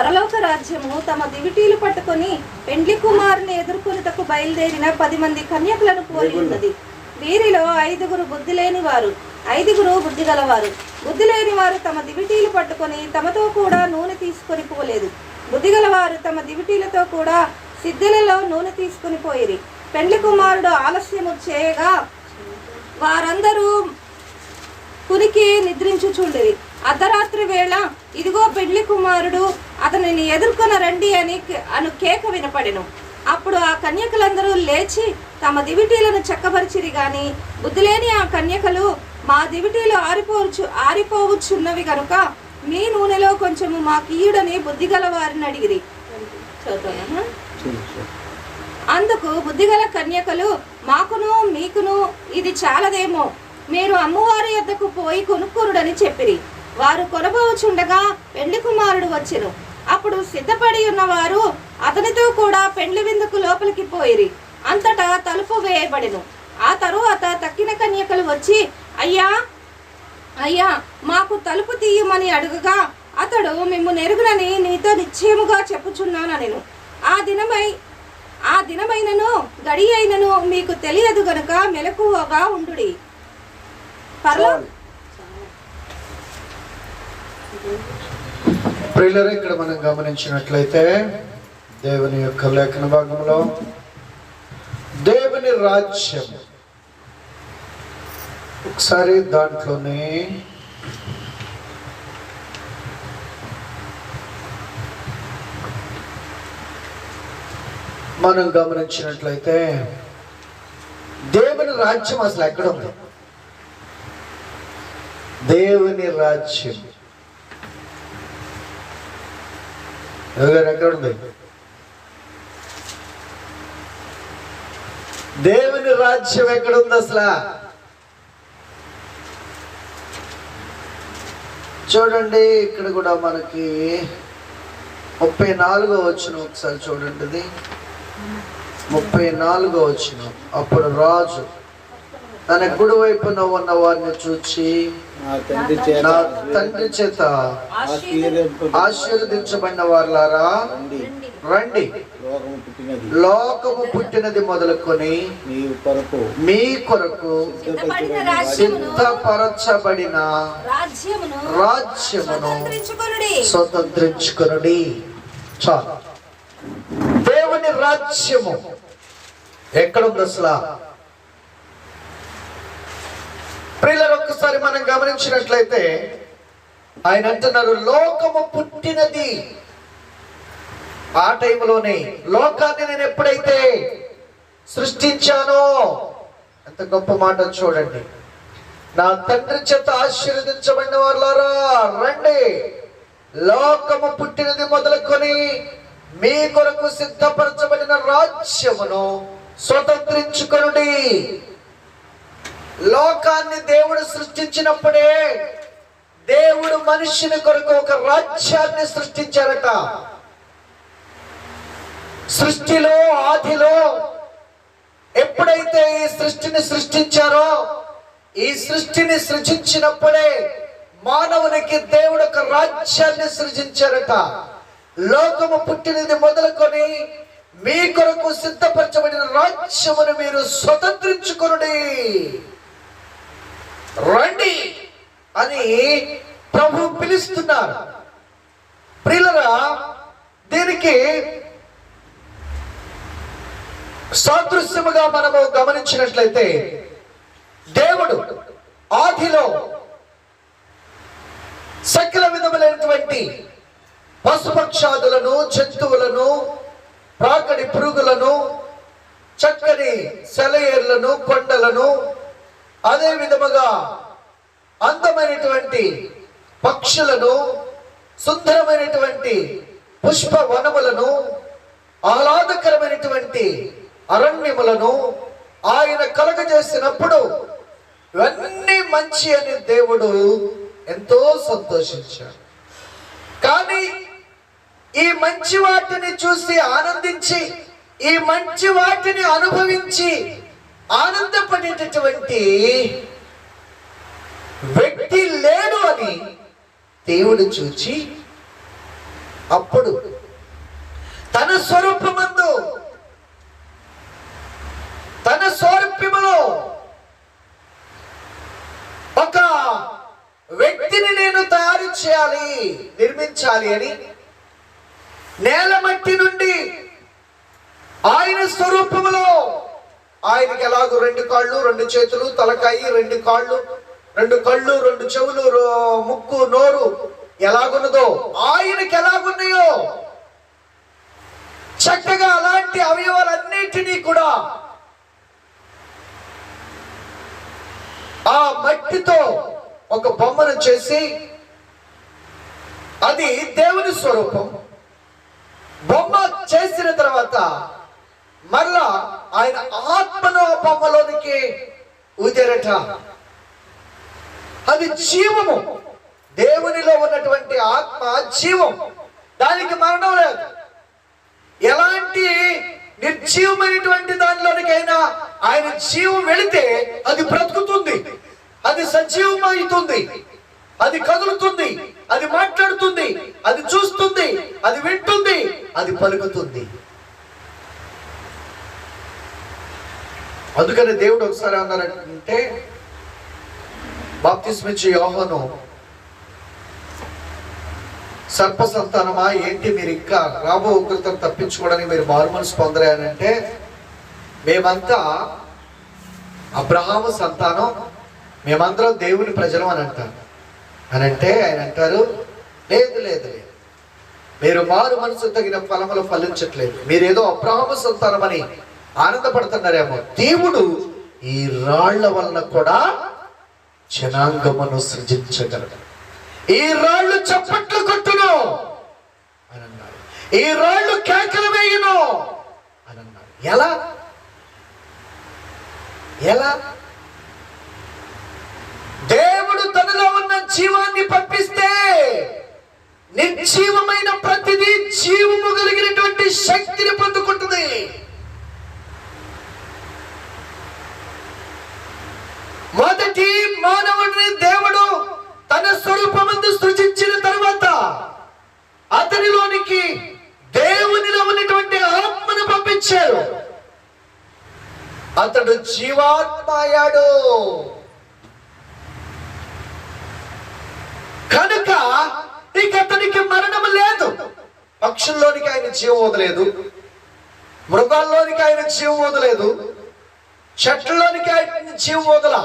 పరలోక రాజ్యము తమ దివిటీలు పట్టుకొని పెండ్లి కుమారుని ఎదుర్కొనుటకు బయలుదేరిన 10 మంది కన్యకులను పోలి ఉన్నది. వీరిలో 5గురు బుద్ధి లేని వారు, 5గురు బుద్ధి గలవారు. బుద్ధి లేని వారు తమ దివిటీలు పట్టుకొని తమతో కూడా నూనె తీసుకొని పోలేదు. బుద్ధి గలవారు తమ దివిటీలతో కూడా సిద్ధులలో నూనె తీసుకొని పోయిరి. పెండ్లి కుమారుడు ఆలస్యము చేయగా వారందరూ కునికి నిద్రించుచుండిరి. అర్ధరాత్రి వేళ ఇదిగో పెండ్లి కుమారుడు, అతనిని ఎదుర్కొన రండి అను కేక వినపడెను. అప్పుడు ఆ కన్యకలందరూ లేచి తమ దివిటీలను చక్కబరిచిరి. గాని బుద్ధిలేని ఆ కన్యకలు, మా దివిటీలు ఆరిపోవచ్చున్నవి గనుక మీ నూనెలో కొంచెము మాకీయుడని బుద్ధిగల వారిని అడిగిరి. అందుకు బుద్ధిగల కన్యకలు, మాకును మీకును ఇది చాలదేమో, మీరు అమ్మవారి యొద్దకు పోయి కొనుక్కురుడని చెప్పిరి. వారు కొనబోచుండగా పెండ్లి కుమారుడు వచ్చెను. అప్పుడు సిద్ధపడి ఉన్నవారు అతనితో కూడా పెండ్లి విందుకు లోపలికి పోయిరి. అంతటా తలుపు వేయబడెను. ఆ తరువాత తక్కిన కన్యకలు వచ్చి, అయ్యా అయ్యా మాకు తలుపు తీయమని అడుగగా అతడు, మిమ్ము నెరుగునని నీతో నిశ్చయముగా చెప్పుచున్నానెను. ఆ దినమైనను గడి అయినను మీకు తెలియదు గనుక మెలకువగా ఉండుడి. ప్రియులారా, ఇక్కడ మనం గమనించినట్లయితే దేవుని యొక్క లేఖన భాగంలో దేవుని రాజ్యం, ఒకసారి దాంట్లోనే మనం గమనించినట్లయితే దేవుని రాజ్యం అసలు ఎక్కడ ఉంది? దేవుని రాజ్యం ఎక్కడ ఉంది? దేవుని రాజ్యం ఎక్కడుంది అసలు? చూడండి, ఇక్కడ కూడా మనకి 34వ వచనం ఒకసారి చూడండి. ఇది 34వ వచనం. అప్పుడు రాజు తన కుడి వైపున ఉన్న వారిని చూచి, నా తండ్రి చేత ఆశీర్వదించబడిన వారులారా రండి, లోకము పుట్టినది మొదలుకొని మీ కొరకు సిద్ధపరచబడిన రాజ్యమును స్వతంత్రించుకొనుడి. చాలు. దేవుని రాజ్యము ఎక్కడుంది అసలు? ప్రియులారా, ఒక్కసారి మనం గమనించినట్లయితే ఆయన అంటున్నారు, లోకము పుట్టినది. ఆ టైంలోనే లోకాన్ని నేను ఎప్పుడైతే సృష్టించానో, ఎంత గొప్ప మాట చూడండి, నా తండ్రి చేత ఆశీర్వదించబడిన వారులారా రండి, లోకము పుట్టినది మొదలుకొని మీ కొరకు సిద్ధపరచబడిన రాజ్యమును స్వతంత్రించుకొనుడి. లోకాన్ని దేవుడు సృష్టించినప్పుడే దేవుడు మనుషుని కొరకు ఒక రాజ్యాన్ని సృష్టించారట. సృష్టిలో ఆదిలో ఎప్పుడైతే ఈ సృష్టిని సృష్టించారో, ఈ సృష్టిని సృజించినప్పుడే మానవునికి దేవుడు ఒక రాజ్యాన్ని సృజించారట. లోకము పుట్టినది మొదలుకొని మీ కొరకు సిద్ధపరచబడిన రాజ్యమును మీరు స్వతంత్రించుకొనుడి, రండి అని ప్రభు పిలుస్తున్నారు. ప్రియులారా, దీనికి సాదృశ్యముగా మనము గమనించినట్లయితే దేవుడు ఆదిలో సకల విధములైనటువంటి పశుపక్షాదులను, జంతువులను, ప్రాకడి పురుగులను, చక్కని సెలయేర్లను, కొండలను, అదే విధముగా అందమైనటువంటి పక్షులను, సుందరమైనటువంటి పుష్ప వనములను, ఆహ్లాదకరమైనటువంటి అరణ్యములను ఆయన కలుగజేసినప్పుడు ఇవన్నీ మంచి అని దేవుడు ఎంతో సంతోషించాడు. కానీ ఈ మంచి వాటిని చూసి ఆనందించి, ఈ మంచి వాటిని అనుభవించి ఆనందపడేటటువంటి వ్యక్తి లేడు అని దేవుడు చూచి అప్పుడు తన స్వరూపమందు తన స్వరూపములో ఒక వ్యక్తిని నేను తయారు చేయాలి, నిర్మించాలి అని నేల మట్టి నుండి ఆయన స్వరూపములో, ఆయనకి ఎలాగో 2 కాళ్ళు 2 చేతులు, తలకాయి 2 కాళ్ళు 2 కళ్ళు 2 చెవులు, ముక్కు నోరు ఎలాగున్నదో ఆయనకి ఎలాగున్నాయో చక్కగా అలాంటి అవయవాలన్నిటినీ కూడా ఆ మట్టితో ఒక బొమ్మను చేసి, అది దేవుని స్వరూపం. బొమ్మ చేసిన తర్వాత మరలా ఆయన ఆత్మను ఆ బొమ్మలోనికి ఊదేరట. అది జీవము, దేవునిలో ఉన్నటువంటి ఆత్మ జీవం, దానికి మరణం లేదు. ఎలాంటి నిర్జీవమైనటువంటి దానిలోనికైనా ఆయన జీవం వెళితే అది బ్రతుకుతుంది, అది సజీవమవుతుంది, అది కదులుతుంది, అది మాట్లాడుతుంది, అది చూస్తుంది, అది వింటుంది, అది పలుకుతుంది. అందుకని దేవుడు ఒకసారి అన్నారంటే, బాప్తిస్మిచ్చి యోహాను, సర్ప సంతానమా ఏంటి మీరు ఇంకా రాబో ఉగ్రతను తప్పించుకోవడానికి మీరు మారు మనసు పొందరే అని అంటే, మేమంతా అబ్రహాము సంతానం, మేమందరం దేవుని ప్రజలం అని అంటారు. అని అంటే ఆయన అంటారు, లేదు లేదు లేదు, మీరు మారు మనసు తగిన ఫలములు ఫలించట్లేదు, మీరేదో అబ్రహాము సంతానం అని ఆనందపడుతున్నారేమో. దేవుడు ఈ రాళ్ల వలన కూడా జనాంగమును సృజించగలడు. ఈ రాళ్ళు చప్పట్లు కొట్టును అని అన్నాడు, ఈ రాళ్ళు కేకలు వేయును అని అన్నాడు. ఎలా ఎలా దేవుడు తనలో ఉన్న జీవాన్ని పంపిస్తే నిర్జీవమైన ప్రతిదీ జీవము కలిగినటువంటి శక్తిని పొందుకుంటుంది. మొదటి మానవుడిని దేవుడు తన స్వరూపమందు సృజించిన తర్వాత అతనిలోనికి దేవునిలో ఉన్నటువంటి ఆత్మను పంపించారు. అతడు జీవాత్మ అయ్యాడు. కనుక ఇక అతనికి మరణం లేదు. పక్షుల్లోనికి ఆయన జీవం వదలేదు, మృగాల్లోనికి ఆయన జీవం వదలేదు, చెట్లలోనికి ఆయన జీవం వదల.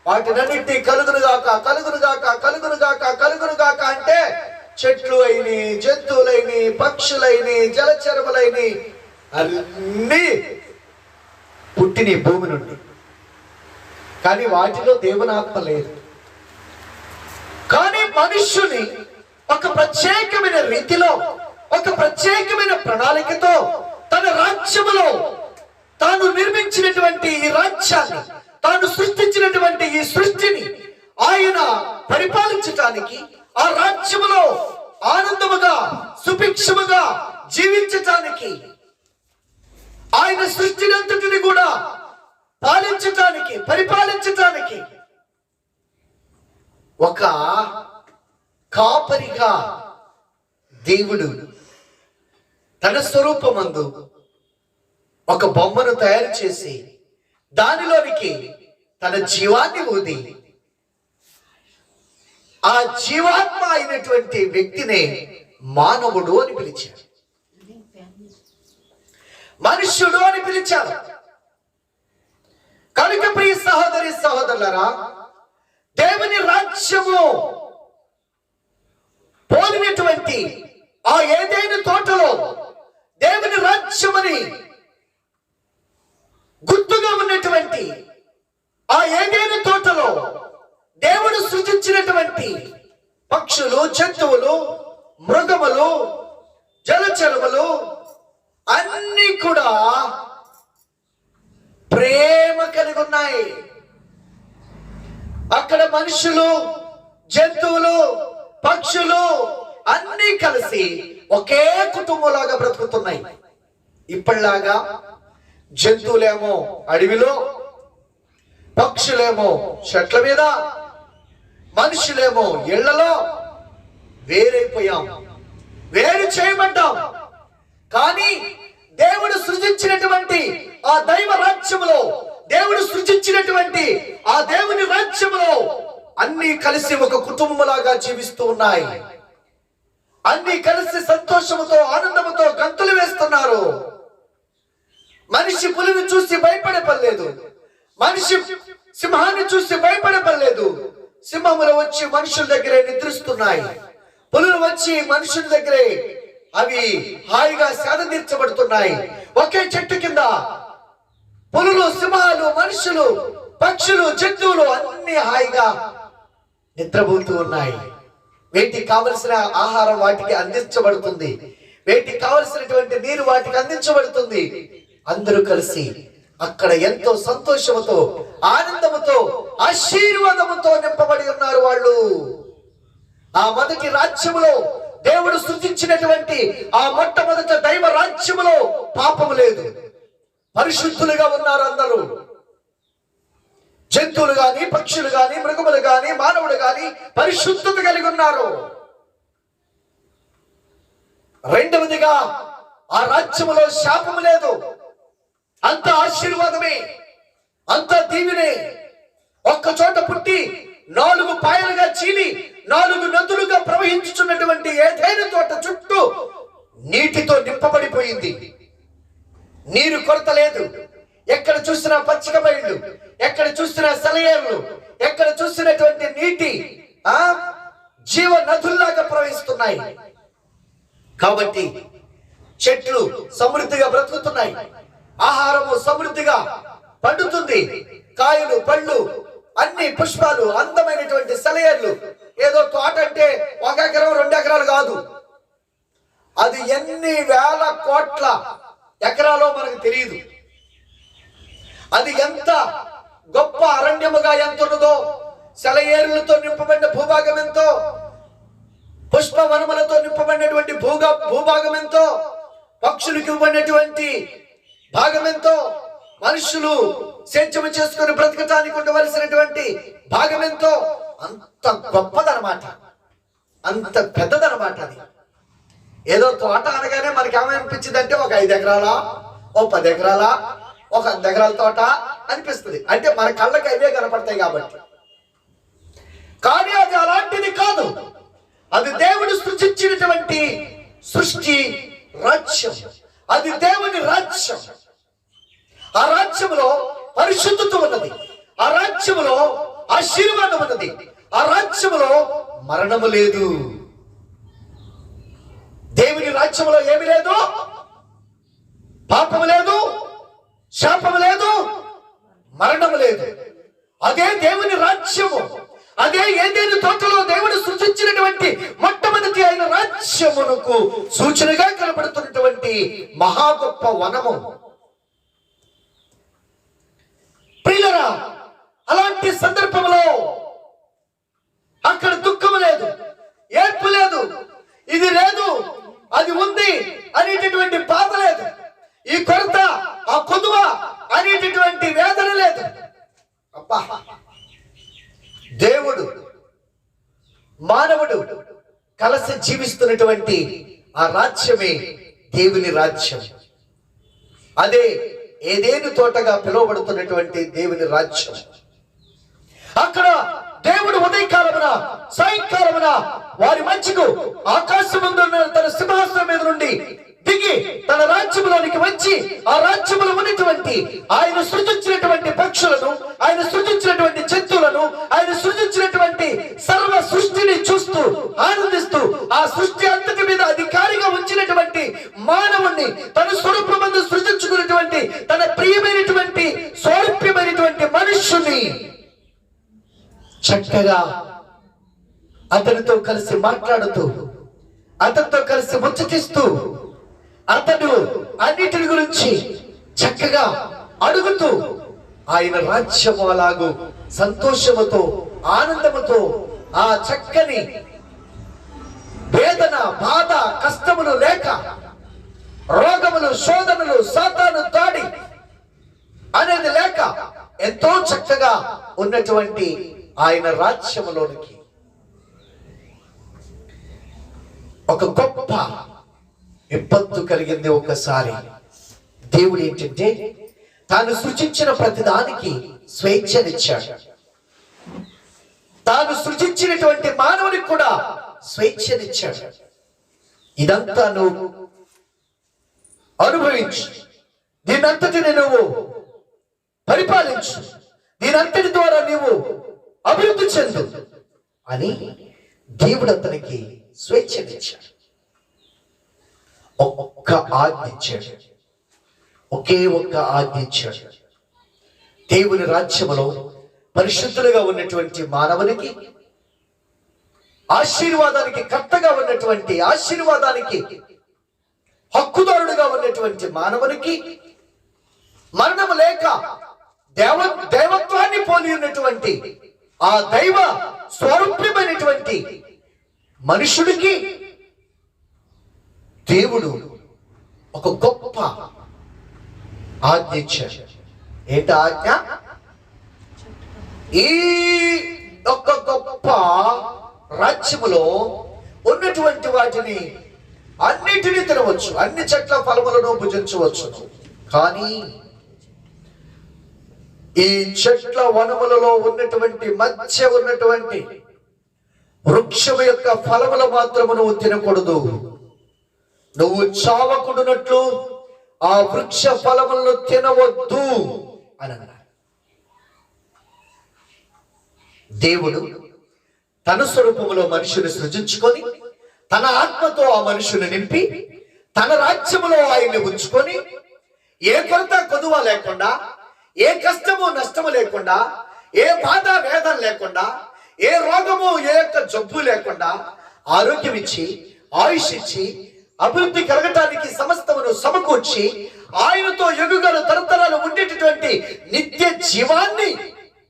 వాటినన్నింటినీ కలుగునుగాక కలుగునుగాక కలుగునుగాక కలుగునుగాక అంటే చెట్లు అయిని, జంతువులైని, పక్షులైని, జలచరములైని అన్నీ పుట్టిన భూమి నుండి. కానీ వాటిలో దేవునాత్మ లేదు. కానీ మనుష్యుని ఒక ప్రత్యేకమైన రీతిలో, ఒక ప్రత్యేకమైన ప్రణాళికతో తన రాజ్యములో తాను నిర్మించినటువంటి ఈ రాజ్యాన్ని, తాను సృష్టించినటువంటి ఈ సృష్టిని ఆయన పరిపాలించటానికి, ఆ రాజ్యములో ఆనందముగా సుభిక్షముగా జీవించటానికి, ఆయన సృష్టిని అంతటిని కూడా పాలించటానికి, పరిపాలించటానికి ఒక కాపరిగా దేవుడు తన స్వరూపమందు ఒక బొమ్మను తయారు చేసి దానిలోనికి తన జీవాన్ని ఊది ఆ జీవాత్మ అయినటువంటి వ్యక్తినే మానవుడు అని పిలిచారు, మనుష్యుడు అని పిలిచారు. కనుక ప్రియ సహోదరి సహోదరులారా, దేవుని రాజ్యము పోలినటువంటి ఆ ఏదైనా తోటలో దేవుని రాజ్యమని గుర్తుగా ఉన్నటువంటి ఆ ఏదైనా తోటలో దేవుడు సృజించినటువంటి పక్షులు, జంతువులు, మృగములు, జలచరములు అన్నీ కూడా ప్రేమ కలిగి ఉన్నాయి. అక్కడ మనుషులు, జంతువులు, పక్షులు అన్నీ కలిసి ఒకే కుటుంబంలాగా బ్రతుకుతున్నాయి. ఇప్పటిలాగా జంతువులేమో అడవిలో, పక్షులేమో చెట్ల మీద, మనుషులేమో ఇళ్లలో వేరైపోయాం. వేరు చేయబడ్డాం. కానీ దేవుడు సృజించినటువంటి ఆ దైవ రాజ్యములో, దేవుడు సృజించినటువంటి ఆ దేవుని రాజ్యములో అన్ని కలిసి ఒక కుటుంబంలాగా జీవిస్తూ ఉన్నాయి. అన్ని కలిసి సంతోషముతో ఆనందముతో గంతులు వేస్తున్నారు. మనిషి పులిని చూసి భయపడే పనిలేదు, మనిషి సింహాన్ని చూసి భయపడే పనిలేదు. సింహములు వచ్చి మనుషుల దగ్గరే నిద్రిస్తున్నాయి, పులులు వచ్చి మనుషుల దగ్గరే అవి హాయిగా సేద తీర్చబడుతున్నాయి. ఒకే చెట్టు కింద పులులు, సింహాలు, మనుషులు, పక్షులు, జంతువులు అన్ని హాయిగా నిద్రపోతూ ఉన్నాయి. వీటికి కావలసిన ఆహారం వాటికి అందించబడుతుంది, వీటికి కావలసినటువంటి నీరు వాటికి అందించబడుతుంది. అందరూ కలిసి అక్కడ ఎంతో సంతోషముతో, ఆనందముతో, ఆశీర్వాదముతో నింపబడి ఉన్నారు వాళ్ళు. ఆ మొదటి రాజ్యములో, దేవుడు సృజించినటువంటి ఆ మొట్టమొదటి దైవ రాజ్యములో పాపము లేదు, పరిశుద్ధులుగా ఉన్నారు అందరూ. జంతువులు గాని, పక్షులు గాని, మృగములు గాని, మానవుడు గాని పరిశుద్ధత కలిగి ఉన్నారు. రెండవదిగా ఆ రాజ్యములో శాపము లేదు, అంత ఆశీర్వాదమే, అంత దీవెనే. ఒక్క చోట పుట్టి 4 పాయలుగా చీలి 4 నదులుగా ప్రవహించుచున్నటువంటి ఏదైనా తోట చుట్టూ నీటితో నింపబడిపోయింది. నీరు కొరత లేదు. ఎక్కడ చూసినా పచ్చిక బయళ్ళు, ఎక్కడ చూసినా సెలయేర్లు, ఎక్కడ చూసినటువంటి నీటి జీవ నదుల్లాగా ప్రవహిస్తున్నాయి. కాబట్టి చెట్లు సమృద్ధిగా బ్రతుకుతున్నాయి, ఆహారము సమృద్ధిగా పండుతుంది, కాయలు, పళ్ళు, అన్ని పుష్పాలు, అందమైనటువంటి సెలయేర్లు. ఏదో తోట అంటే 1 ఎకరం 2 ఎకరాలు కాదు, అది ఎన్ని వేల కోట్ల ఎకరాలో మనకు తెలియదు. అది ఎంత గొప్ప అరణ్యముగా ఎంత ఉన్నదో, సెలయేరులతో నింపబడిన భూభాగం ఎంతో, పుష్పవనములతో నింపబడినటువంటి భూభాగం ఎంతో, పక్షులకు ఇవ్వబడినటువంటి భాగం ఎంతో, మనుషులు సేద్యము చేసుకుని బ్రతకటానికి ఉండవలసినటువంటి భాగం ఎంతో, అంత గొప్పదనమాట, అంత పెద్దదనమాట. అది ఏదో తోట అనగానే మనకి ఏమనిపించింది అంటే ఒక 5 ఎకరాలా, ఓ 10 ఎకరాలా, ఒక 100 ఎకరాల తోట అనిపిస్తుంది. అంటే మన కళ్ళకి అవే కనపడతాయి కాబట్టి. కానీ అది అలాంటిది కాదు. అది దేవుడు సృష్టించినటువంటి సృష్టి రాజ్యం, అది దేవుని రాజ్యం. ఆ రాజ్యములో పరిశుద్ధత ఉన్నది, ఆ రాజ్యములో ఆశీర్వాదం ఉన్నది, ఆ రాజ్యములో మరణము లేదు. దేవుని రాజ్యములో ఏమి లేదు, పాపము లేదు, శాపము లేదు, మరణము లేదు. అదే దేవుని రాజ్యము. అదే ఏదైనా తోటలో దేవుడు సృష్టించినటువంటి మొట్టమొదటి ఆయన రాజ్యమునకు సూచనగా కనబడుతున్నటువంటి మహా గొప్ప వనము. ప్రియులరా, అలాంటి సందర్భంలో అక్కడ దుఃఖము లేదు, ఏడ్పు లేదు, ఇది లేదు, అది ఉంది అనేటటువంటి బాధ లేదు, ఈ కొరత, ఆ కొదువ అనేటటువంటి వేదన లేదు. అబ్బా, దేవుడు మానవుడు కలిసి జీవిస్తున్నటువంటి ఆ రాజ్యమే దేవుని రాజ్యం. అదే ఏదేను తోటగా పిలువబడుతున్నటువంటి దేవుని రాజ్యం. అక్కడ దేవుడు ఉదయకాలమున, సాయంకాలమున వారి మధ్యకు ఆకాశమందు తన సింహాసనం మీద నుండి దిగి తన రాజ్యములోనికి వచ్చి ఆ రాజ్యములో ఉన్నటువంటి ఆయన సృజించినటువంటి పక్షులను, ఆయన సృజించినటువంటి జంతువులను, ఆయన సృజించినటువంటి సర్వ సృష్టిని చూస్తూ ఆనందిస్తూ ఆ సృష్టి అంతటి మీద అధికారిగా ఉంచినటువంటి మానవుణ్ణి తన స్వరూపమందు సృజించుకున్నటువంటి తన ప్రియమైనటువంటి స్వరూప్యమైనటువంటి మనుష్యుని చక్కగా అతనితో కలిసి మాట్లాడుతూ, అతనితో కలిసి ముచ్చటిస్తూ, అతడు అన్నిటి గురించి చక్కగా అడుగుతూ ఆయన రాజ్యము అలాగూ సంతోషముతో, ఆనందముతో, ఆ చక్కని వేదన, బాధ, కష్టములు లేక, రోగములు, శోధనలు, సాతాను దాడి అనేది లేక ఎంతో చక్కగా ఉన్నటువంటి ఆయన రాజ్యములోనికి ఒక గొప్ప విపత్తు కలిగింది. ఒకసారి దేవుడు ఏంటంటే తాను సృజించిన ప్రతిదానికి స్వేచ్ఛనిచ్చాడు. తాను సృజించినటువంటి మానవునికి కూడా స్వేచ్ఛనిచ్చాడు. ఇదంతా నువ్వు అనుభవించు, దీనంతటిని నువ్వు పరిపాలించు, దీనంతటి ద్వారా నీవు అభివృద్ధి చెందు అని దేవుడు అతనికి స్వేచ్ఛనిచ్చాడు. ఒక్క ఆజ్ఞ ఇచ్చాడు, ఒకే ఒక్క ఆజ్ఞ ఇచ్చాడు. దేవుని రాజ్యములో పరిశుద్ధులుగా ఉన్నటువంటి మానవునికి, ఆశీర్వాదానికి కర్తగా ఉన్నటువంటి, ఆశీర్వాదానికి హక్కుదారుడుగా ఉన్నటువంటి మానవునికి, మరణము లేక దైవత్వాన్ని పోలి ఉన్నటువంటి ఆ దైవ స్వరూప్యమైనటువంటి మనుషుడికి దేవుడు ఒక గొప్ప ఆజ్ఞ ఇచ్చాడు. ఏంటి ఆజ్ఞ? ఈ ఒక గొప్ప రాజ్యములో ఉన్నటువంటి వాటిని అన్నిటినీ తినవచ్చు, అన్ని చెట్ల ఫలములను భుజించవచ్చు. కానీ ఈ చెట్ల వనములలో ఉన్నటువంటి మధ్య ఉన్నటువంటి వృక్షము యొక్క ఫలములు మాత్రము నువ్వు తినకూడదు. నువ్వు చావకుడునట్లు ఆ వృక్ష ఫలములను తినవద్దు అని అన్నాడు. దేవుడు తన స్వరూపములో మనుషుని సృజించుకొని తన ఆత్మతో ఆ మనుషుని నింపి తన రాజ్యములో ఆయన్ని ఉంచుకొని ఏ కొరత కొదువ లేకుండా, ఏ కష్టము నష్టము లేకుండా, ఏ బాధ వేదన లేకుండా, ఏ రోగము ఏ యొక్క జబ్బు లేకుండా ఆరోగ్యం ఇచ్చి, ఆయుష్ ఇచ్చి, అభివృద్ధి కలగటానికి సమస్తమును సమకూర్చి ఆయనతో యుగములు తరతరాలు ఉండేటటువంటి నిత్య జీవాన్ని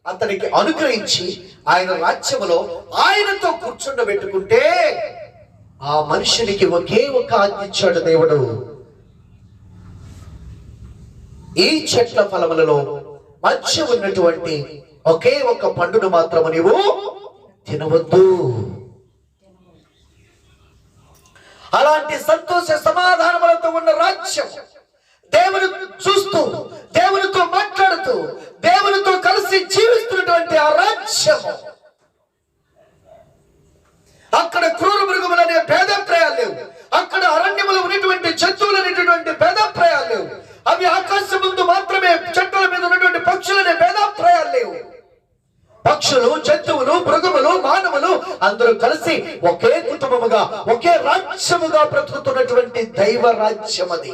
అతనికి అనుగ్రహించి ఆయన రాజ్యములో ఆయనతో కూర్చుండబెట్టుకుంటే ఆ మనుషునికి ఒకే ఒక ఆజ్ఞ ఇచ్చాడు దేవుడు. ఈ చెట్ల ఫలములలో మధ్య ఉన్నటువంటి ఒకే ఒక పండును మాత్రము నీవు తినవద్దు. అలాంటి సంతోష సమాధానములతో ఉన్న రాజ్యం, దేవుని చూస్తూ, దేవునితో మాట్లాడుతూ, దేవునితో కలిసి జీవిస్తున్నటువంటి ఆ రాజ్యము, అక్కడ క్రూర మృగములనే భేదప్రాయాలు లేవు, అక్కడ అరణ్యములు ఉన్నటువంటి జంతువులు అనేటువంటి భేదప్రాయాలు లేవు, అవి ఆకాశం ముందు మాత్రమే చెట్ల మీద ఉన్నటువంటి పక్షులనే భేదప్రాయాలు లేవు. పక్షులు, జంతువులు, మృగములు, మానవులు అందరూ కలిసి ఒకే కుటుంబముగా, ఒకే రాజ్యముగా బ్రతుకుతున్నటువంటి దైవ రాజ్యం అది.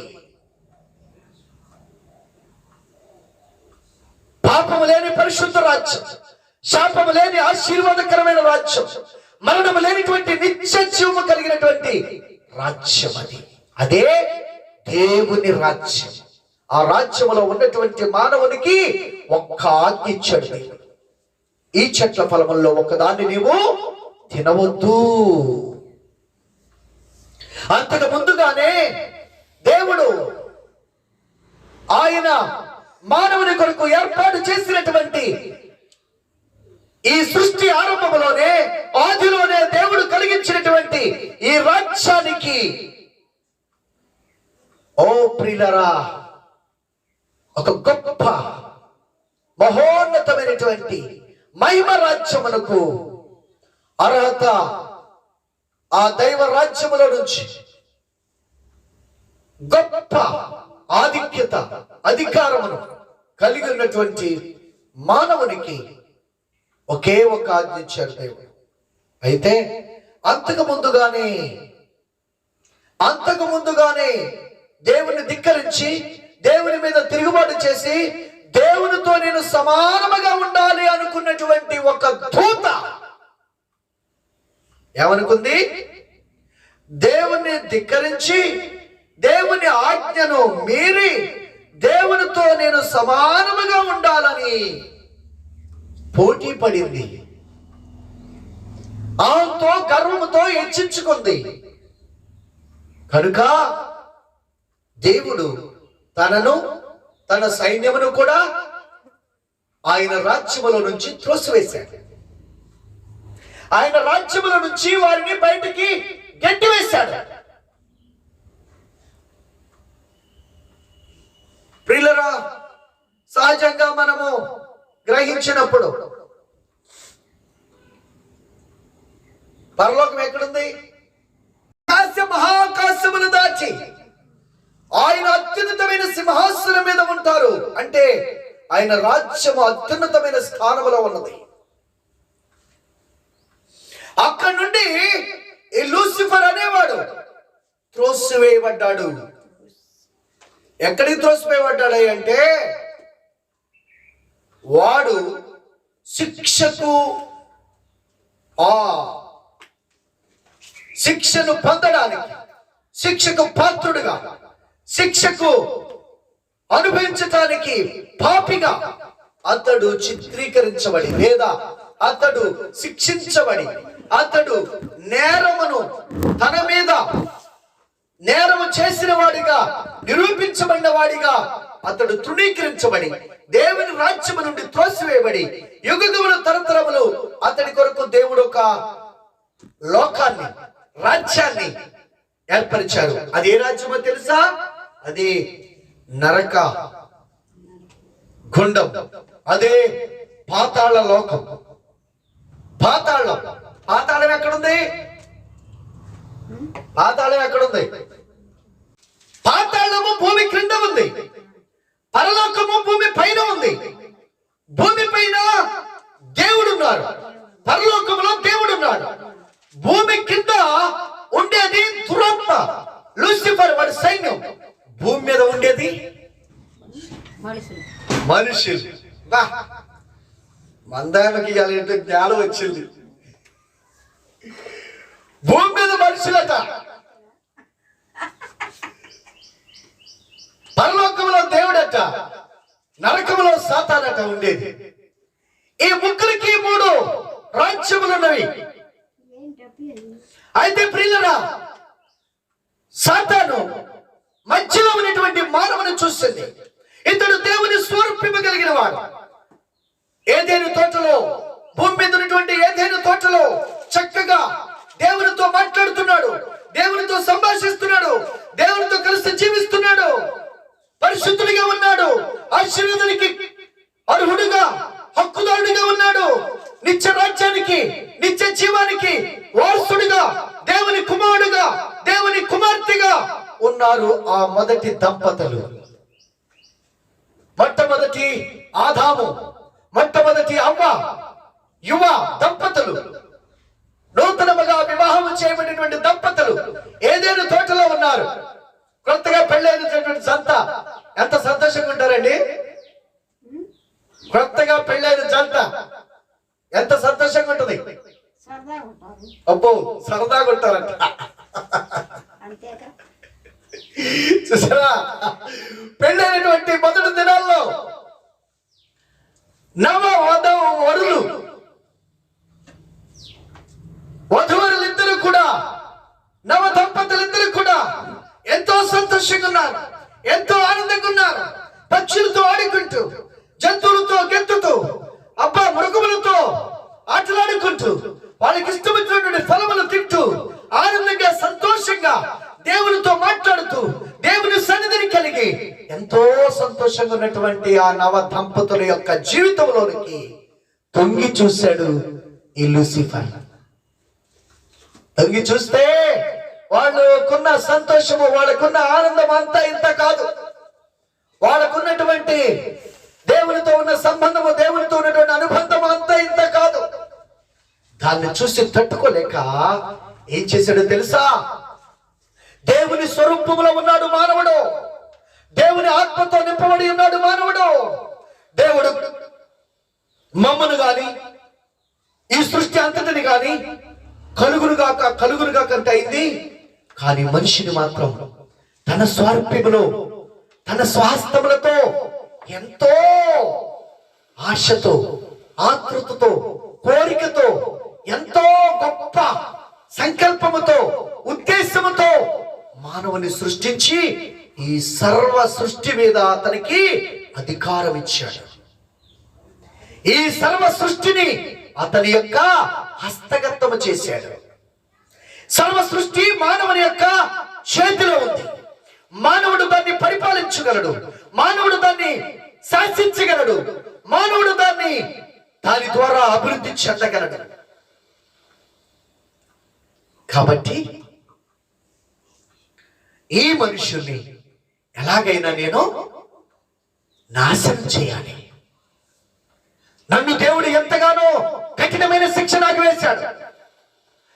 పాపము లేని పరిశుద్ధ రాజ్యం, శాపము లేని ఆశీర్వాదకరమైన రాజ్యం, మరణము లేనిటువంటి నిత్య జీవము కలిగినటువంటి రాజ్యం అది. అదే దేవుని రాజ్యం. ఆ రాజ్యములో ఉన్నటువంటి మానవునికి ఒక్క ఆజ్ఞ ఇచ్చాడు దేవుడు. ఈ చెట్ల ఫలముల్లో ఒకదాన్ని నీవు తినవద్దు. అంతకు ముందుగానే దేవుడు ఆయన మానవుని కొరకు ఏర్పాటు చేసినటువంటి ఈ సృష్టి ఆరంభంలోనే, ఆదిలోనే దేవుడు కలిగించినటువంటి ఈ రాజ్యానికి, ఓ ప్రియులరా, ఒక గొప్ప మహోన్నతమైనటువంటి మహిమ రాజ్యమునకు అర్హత ఆ దైవ రాజ్యముల నుంచి గొప్ప ఆధిక్యత, అధికారమును కలిగి ఉన్నటువంటి మానవునికి ఒకే ఒక ఆజ్ఞ ఇచ్చారు దేవుడు. అయితే అంతకు ముందుగానే దేవుని ధిక్కరించి, దేవుని మీద తిరుగుబాటు చేసి, దేవునితో నేను సమానముగా ఉండాలి అనుకున్నటువంటి ఒక దూత ఏమనుకుంది? దేవుని ధిక్కరించి, దేవుని ఆజ్ఞను మీరి, దేవునితో నేను సమానముగా ఉండాలని పోటీ పడింది. ఆమెతో గర్వముతో హెచ్చించుకుంది. కనుక దేవుడు తనను, తన సైన్యమును కూడా ఆయన రాజ్యములో నుంచి త్రోసివేశాడు. ఆయన రాజ్యముల నుంచి వారిని బయటికి గెంటివేశాడు. ప్రియులరా, సహజంగా మనము గ్రహించినప్పుడు పరలోకం ఎక్కడుంది? మహాకాశమును దాచి ఆయన అత్యున్నతమైన సింహాసనం మీద ఉంటారు. అంటే ఆయన రాజ్యము అత్యున్నతమైన స్థానంలో ఉన్నది. అక్కడి నుండి ఈ లూసిఫర్ అనేవాడు త్రోసివేయబడ్డాడు. ఎక్కడికి త్రోసివేయబడ్డాడు అంటే వాడు శిక్షను పొందడానికి, శిక్షకు పాత్రుడుగా, శిక్షకు అనుభవించటానికి పాపిగా అతడు చిత్రీకరించబడి, లేదా అతడు శిక్షించబడి, అతడు నేరమును తన మీద నేరము చేసిన వాడిగా, నిరూపించబడిన వాడిగా అతడు తృణీకరించబడి, దేవుని రాజ్యము నుండి త్రోసివేయబడి, యుగములు తరతరములు అతడి కొరకు దేవుడు ఒక లోకాన్ని, రాజ్యాన్ని ఏర్పరిచారు. అది ఏ రాజ్యమో తెలుసా? అది నరక గుండం, అదే పాతాళ లోకం. పాతాళం ఎక్కడుంది? పాతాళం ఎక్కడుంది? పాతాళము భూమి క్రింద ఉంది, పరలోకము భూమి పైన ఉంది. భూమి పైన దేవుడున్నాడు, పరలోకములో దేవుడున్నాడు. భూమి కింద ఉండేది దురాత్మ లూసిఫర్, వాడి సైన్యం. భూమి మీద ఉండేది మనుషులు. మందానికి జ్ఞానం వచ్చింది. భూమి మీద మనుషులట, పరలోకంలో దేవుడట, నరకములో సాతానట ఉండేది. ఈ ముగ్గురికి 3 రాజ్యములున్నవి. అయితే ప్రియులరా, సాతాను మధ్యలో ఉన్నటువంటి మానవుని చూసింది. ఇతడు దేవుని స్వరూపము కలిగిన వాడు. ఏదైనా తోటలో, భూమి మీద ఉన్నటువంటి ఏదైనా తోటలో చక్కగా దేవునితో మాట్లాడుతున్నాడు, దేవునితో సంభాషిస్తున్నాడు, దేవునితో కలిసి జీవిస్తున్నాడు, పరిశుద్ధుడిగా ఉన్నాడు, ఆశీర్వాదానికి అర్హుడుగా, హక్కుదారుడిగా ఉన్నాడు, నిత్య రాజ్యానికి, నిత్య జీవానికి వారసుడిగా, దేవుని కుమారుడుగా, దేవుని కుమార్తెగా ఉన్నారు ఆ మొదటి దంపతులు. మొట్టమొదటి ఆదాము, మొట్టమొదటి అవ్వ, యువ దంపతులు, నూతనముగా వివాహం చేయబడినటువంటి దంపతులు ఏదైనా తోటలో ఉన్నారు. కొత్తగా పెళ్ళైనటువంటి జంట ఎంత సంతోషంగా ఉంటారండి? కొత్తగా పెళ్ళైన జంట ఎంత సంతోషంగా ఉంటది? అబ్బో, సరదాగా ఉంటారంట. చూసారా, పెళ్ళైనటువంటి మొదటి దినాల్లో వధువరులిద్దరూ కూడా, నవ దంపతులిద్దరూ కూడా ఎంతో సంతోషంగా ఉన్నారు, ఎంతో ఆనందంగా ఉన్నారు. పక్షులతో ఆడుకుంటూ, జంతువులతో గెంతుతూ, మృగములతో ఆటలాడుకుంటూ, వాళ్ళకి ఇష్టమైనటువంటి ఫలములు తింటూ, ఆనందంగా సంతోషంగా దేవునితో మాట్లాడుతూ, దేవుని సన్నిధిని కలిగి ఎంతో సంతోషంగా ఉన్నటువంటి ఆ నవ దంపతుల యొక్క జీవితంలోనికి తొంగి చూశాడు ఈ లూసిఫర్. తొంగి చూస్తే వాళ్ళకున్న సంతోషము, వాళ్ళకున్న ఆనందం అంతా ఇంత కాదు. వాళ్ళకున్నటువంటి దేవునితో ఉన్న సంబంధము, దేవునితో ఉన్నటువంటి అనుబంధం అంతా ఇంత కాదు. దాన్ని చూసి తట్టుకోలేక ఏం చేశాడో తెలుసా? దేవుని స్వరూపంలో ఉన్నాడు మానవుడు, దేవుని ఆత్మతో నింపబడి ఉన్నాడు మానవుడు. దేవుడు మమ్మను గాని, ఈ సృష్టి అంతటిని గాని కలుగునుగాక అంటే అయింది. కానీ మనిషిని మాత్రం తన స్వారూప్యములో, తన స్వాస్థములతో, ఎంతో ఆశతో, ఆతృతతో, కోరికతో, ఎంతో గొప్ప సంకల్పముతో, ఉద్దేశముతో మానవుని సృష్టించి ఈ సర్వ సృష్టి మీద అతనికి అధికారం ఇచ్చాడు. ఈ సర్వ సృష్టిని అతని యొక్క హస్తగతము చేశాడు. సర్వ సృష్టి మానవుని యొక్క చేతిలో ఉంది. మానవుడు దాన్ని పరిపాలించగలడు, మానవుడు దాన్ని శాసించగలడు, మానవుడు దాని ద్వారా అభివృద్ధి చెందగలడు. కాబట్టి ఈ మనుషుల్ని ఎలాగైనా నేను నాశనం చేయాలి. నన్ను దేవుడు ఎంతగానో కఠినమైన శిక్ష నాకు వేశాడు.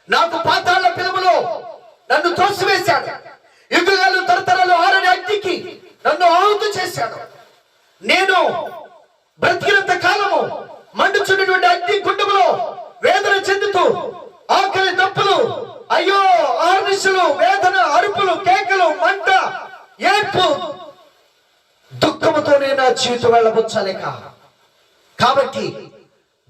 నాకు పాతాళ పిలువలో నన్ను తోసివేశాడు. యుగాలు తరతరాలు ఆరని అగ్నికి నన్ను ఆహుతి చేశాడు. నేను బ్రతికినంత కాలము మండుచున్నటువంటి అగ్ని గుండములో వేదన చెందుతూ ఆకలి తప్పులు, అయ్యో ఆర్నిశలు, వేదన, అరుపులు, కేకలు, మంట, ఏడ్పు, దుఃఖముతోనే నా జీవితం వెళ్ళబుచ్చలేక. కాబట్టి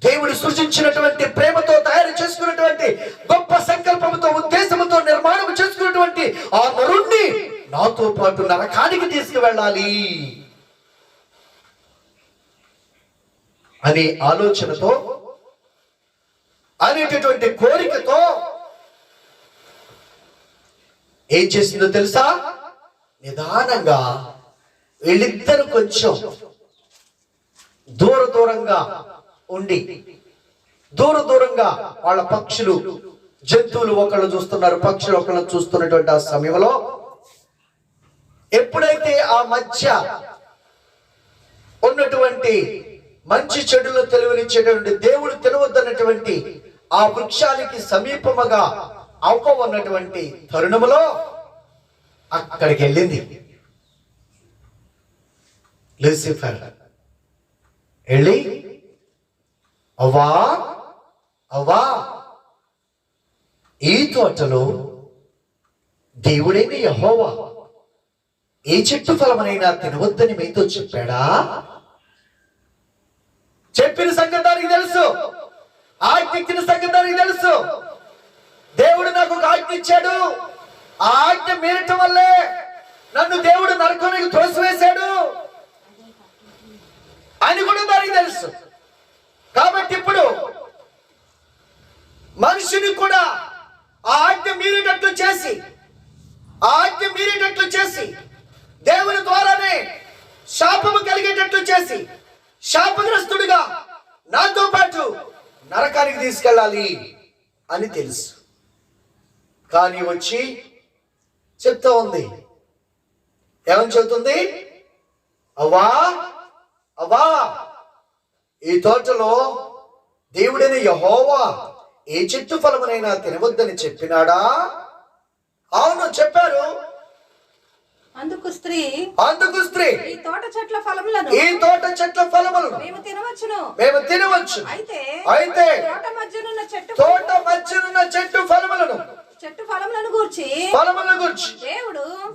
దేవుడు సృష్టించినటువంటి ప్రేమతో తయారు చేసుకున్నటువంటి గొప్ప సంకల్పంతో ఉద్దేశంతో నిర్మాణం చేసుకున్నటువంటి ఆ నరుణ్ణి నాతో పాటు నరకానికి తీసుకువెళ్ళాలి అనే ఆలోచనతో, అనేటటువంటి కోరికతో ఏం చేసిందో తెలుసా? నిదానంగా వీళ్ళిద్దరు కొంచెం దూరంగా ఉండి, దూరంగా వాళ్ళ పక్షులు, జంతువులు ఒకళ్ళు చూస్తున్నారు, పక్షులు ఒకళ్ళు చూస్తున్నటువంటి ఆ సమయంలో ఎప్పుడైతే ఆ మధ్య ఉన్నటువంటి మంచి చెడులు తెలివనిచ్చేటువంటి దేవుడు తినవద్దన్నటువంటి ఆ వృక్షానికి సమీపముగా అవ్వ ఉన్నటువంటి తరుణములో అక్కడికి వెళ్ళింది లూసిఫర్. వెళ్ళి అవ్వా ఈ తోటలో దేవుడైన యెహోవా ఏ చెట్టు ఫలమునైనా తినవద్దని మీతో చెప్పాడా? చెప్పిన సంగతి దానికి తెలుసు, ఆజ్ఞ ఇచ్చిన సంగతి దానికి తెలుసు. దేవుడు నాకు ఒక ఆజ్ఞ ఇచ్చాడు, ఆ ఆజ్ఞ మీరటం వల్లే నన్ను దేవుడు నరకానికి త్రోసివేశాడు అని కూడా దానికి తెలుసు. కాబట్టి ఇప్పుడు మనిషిని కూడా ఆ ఆజ్ఞ మీరేటట్లు చేసి దేవుని ద్వారానే శాపము కలిగేటట్లు చేసి శాపగ్రస్తుడిగా నాతో పాటు నరకానికి తీసుకెళ్ళాలి అని తెలుసు. కానీ వచ్చి చెప్తా ఉంది, ఏమని చెబుతుంది? అవ్వా ఈ తోటలో దేవుడైన యెహోవా ఏ చెట్టు ఫలమునైనా తినవద్దని చెప్పినాడా? అవును చెప్పారు. అందుకు స్త్రీ ఈ తోట చెట్ల ఫలములను మేము తినవచ్చు. అయితే తోట మధ్యనున్న చెట్టు ఫలములను గూర్చి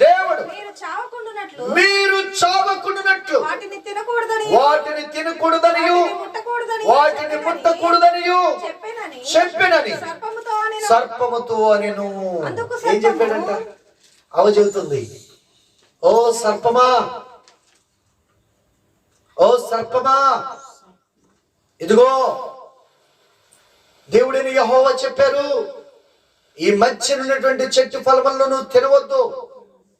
దేవుడు మీరు చావకుండునట్లు వాటిని తినకూడదని వాటిని ముట్టకూడదని చెప్పినని సర్పముతో అనెను. ఏం చెప్పాడంట? అవ చెబుతుంది, ఓ సర్పమా ఇదిగో దేవుడైన యెహోవా చెప్పారు, ఈ మధ్య ఉన్నటువంటి చెట్టు ఫలములను నువ్వు తినవద్దు,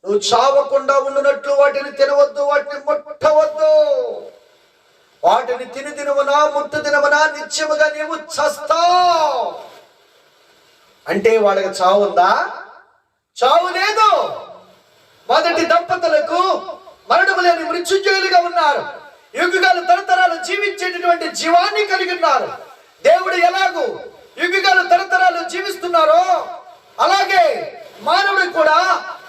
నువ్వు చావకుండా ఉండునట్లు వాటిని తినవద్దు, వాటిని ముట్టవద్దు. వాటిని తినమునా ముట్టు తినమునా నిత్యముగా నీవు చస్తావు. అంటే వాళ్ళకి చావు ఉందా? చావు లేదు. మొదటి దంపతులకు మరణము లేని మృత్యుంజయులుగా ఉన్నారు. యుగాలు తరతరాలు జీవించేటటువంటి జీవాన్ని కలిగి ఉన్నారు. దేవుడు ఎలాగూ యుగాలు తరతరాలు జీవిస్తున్నారో అలాగే మానవుడు కూడా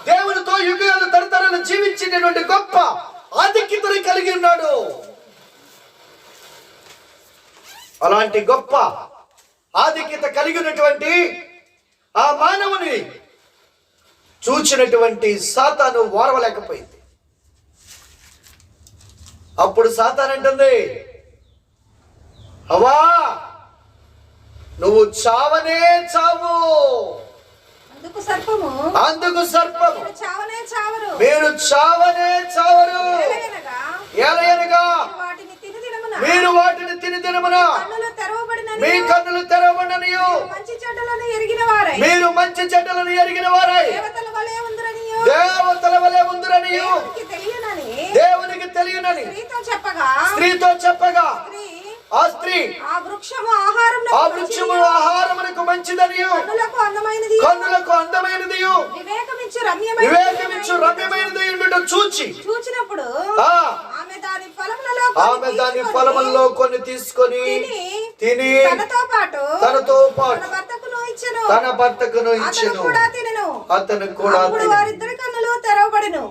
దేవునితో యుగాలు తరతరాలు జీవించేటటువంటి గొప్ప ఆధిక్యతను కలిగి ఉన్నాడు. అలాంటి గొప్ప ఆధిక్యత కలిగినటువంటి ఆ మానవుని చూచినటువంటి సాతాను ఓర్వలేకపోయింది. అప్పుడు సాతాను అంటుంది, అవ్వా నువ్వు చావనే చావు. అందుకు సర్పము మీరు చావనే చావరు. ఎలయనగా మీరు వాటిని తిని తినమున మీ కన్నులు తెరవబడిననియు చెడ్డలను ఎరిగిన వారై మీరు మంచి చెడ్డలను ఎరిగిన వారై దేవతల వలె ఉందురనియు దేవతల వలె ఉందురనియు దేవునికి తెలియనని స్త్రీతో చెప్పగా ఆ స్త్రీ ఆ వృక్షము ఆహారమునకు మంచిదని కన్నులకు అందమైనది వివేకమిచ్చు రమ్యమైనది చూచినప్పుడు ఆమె దాని ఫలములలో కొన్ని తీసుకొని తిని తనతో పాటు తన భర్తకును ఇచ్చెను. అతను కూడా వారిద్దరి కన్నులు తెరవబడెను.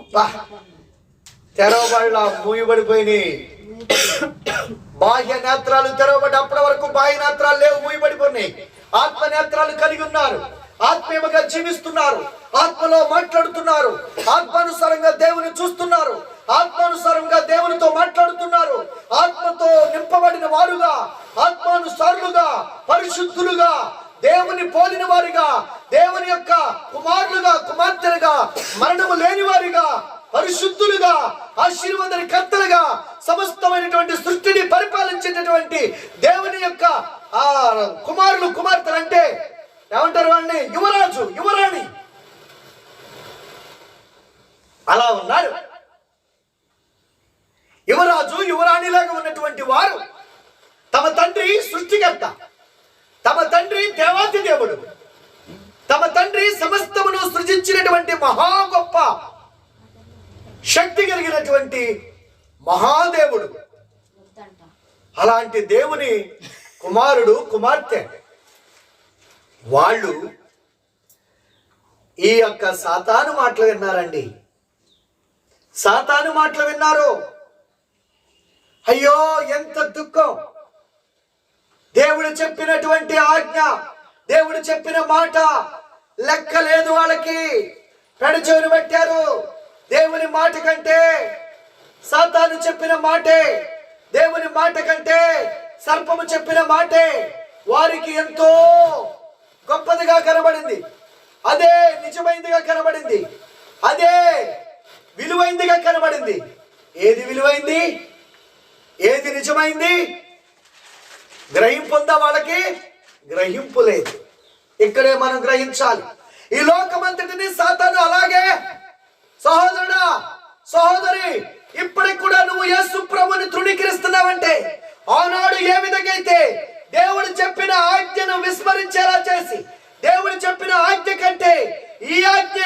తెరవబడ మూయబడిపోయినాయి. బాహ్య నేత్రాలు తెరవబడి అప్పటి వరకు బాహ్య నేత్రాలు లేవు, మూయబడిపోయినాయి. ఆత్మ నేత్రాలు కలిగి ఉన్నారు, ఆత్మీయంగా జీవిస్తున్నారు, ఆత్మలో మాట్లాడుతున్నారు, ఆత్మానుసారంగా దేవుని చూస్తున్నారు, ఆత్మానుసారంగా దేవునితో మాట్లాడుతున్నారు. ఆత్మతో నింపబడిన వారుగా, ఆత్మానుసారులుగా, పరిశుద్ధులుగా, దేవుని పోలిన వారిగా, దేవుని యొక్క కుమారులుగా కుమార్తెలుగా, మరణము లేని వారిగా, పరిశుద్ధులుగా, ఆశీర్వాద కర్తలుగా, సమస్తమైనటువంటి సృష్టిని పరిపాలించేటటువంటి దేవుని యొక్క ఆ కుమారులు కుమార్తెలు అంటే ఏమంటారు వాళ్ళని? యువరాజు యువరాణి. అలా ఉన్నారు. యువరాజు యువరాణిలాగా ఉన్నటువంటి వారు తమ తండ్రి సృష్టికర్త, తమ తండ్రి దేవాతి దేవుడు, తమ తండ్రి సమస్తమును సృజించినటువంటి మహా గొప్ప శక్తి కలిగినటువంటి మహాదేవుడు. అలాంటి దేవుని కుమారుడు కుమార్తె వాళ్ళు ఈ యొక్క సాతాను మాటలు విన్నారండి. సాతాను మాటలు విన్నారు. అయ్యో ఎంత దుఃఖం! దేవుడు చెప్పినటువంటి ఆజ్ఞ, దేవుడు చెప్పిన మాట లెక్క లేదు వాళ్ళకి. పెడచెవిని పెట్టారు. దేవుని మాట కంటే సాతాను చెప్పిన మాటే, దేవుని మాట కంటే సర్పము చెప్పిన మాటే వారికి ఎంతో గొప్పదిగా కనబడింది. అదే నిజమైందిగా కనబడింది, అదే విలువైందిగా కనబడింది. ఏది విలువైంది, ఏది నిజమైంది? గ్రహింపు ఉందా వాళ్ళకి? గ్రహింపు లేదు. ఇక్కడే మనం గ్రహించాలి. ఈ లోకమంతటిని సాతాను అలాగే. సహోదరుడా, సహోదరి, ఇప్పటికి కూడా నువ్వు యేసు ప్రభువుని తృణీకరిస్తున్నావంటే, ఆనాడు ఏ విధంగా అయితే దేవుడు చెప్పిన ఆజ్ఞను విస్మరించేలా చేసి, దేవుడు చెప్పిన ఆజ్ఞ కంటే ఈ ఆజ్ఞ,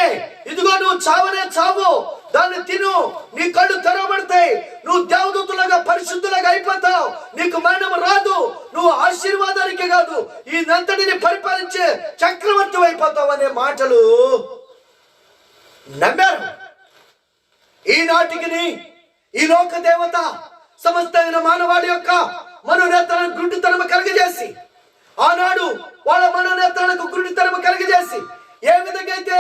ఇదిగో నువ్వు చావనే చావు, దాన్ని తిను, నీ కళ్ళు తెరవబడతాయి, నువ్వు దేవదూతులుగా పరిశుద్ధులుగా అయిపోతావు, నీకు మరణం రాదు, నువ్వు ఆశీర్వాదానికి కాదు ఈ నంతటిని పరిపాలించే చక్రవర్తి అయిపోతావు అనే మాటలు నమ్మారు. ఈనాటికి ఈ లోక దేవత సమస్తమైన మానవాళి యొక్క మనోనేత్రాలకు గుడ్డితనము కలిగజేసి, ఆనాడు వాళ్ళ మనోనేత్రాలకు గుడ్డితనము కలిగజేసి, ఏ విధంగా అయితే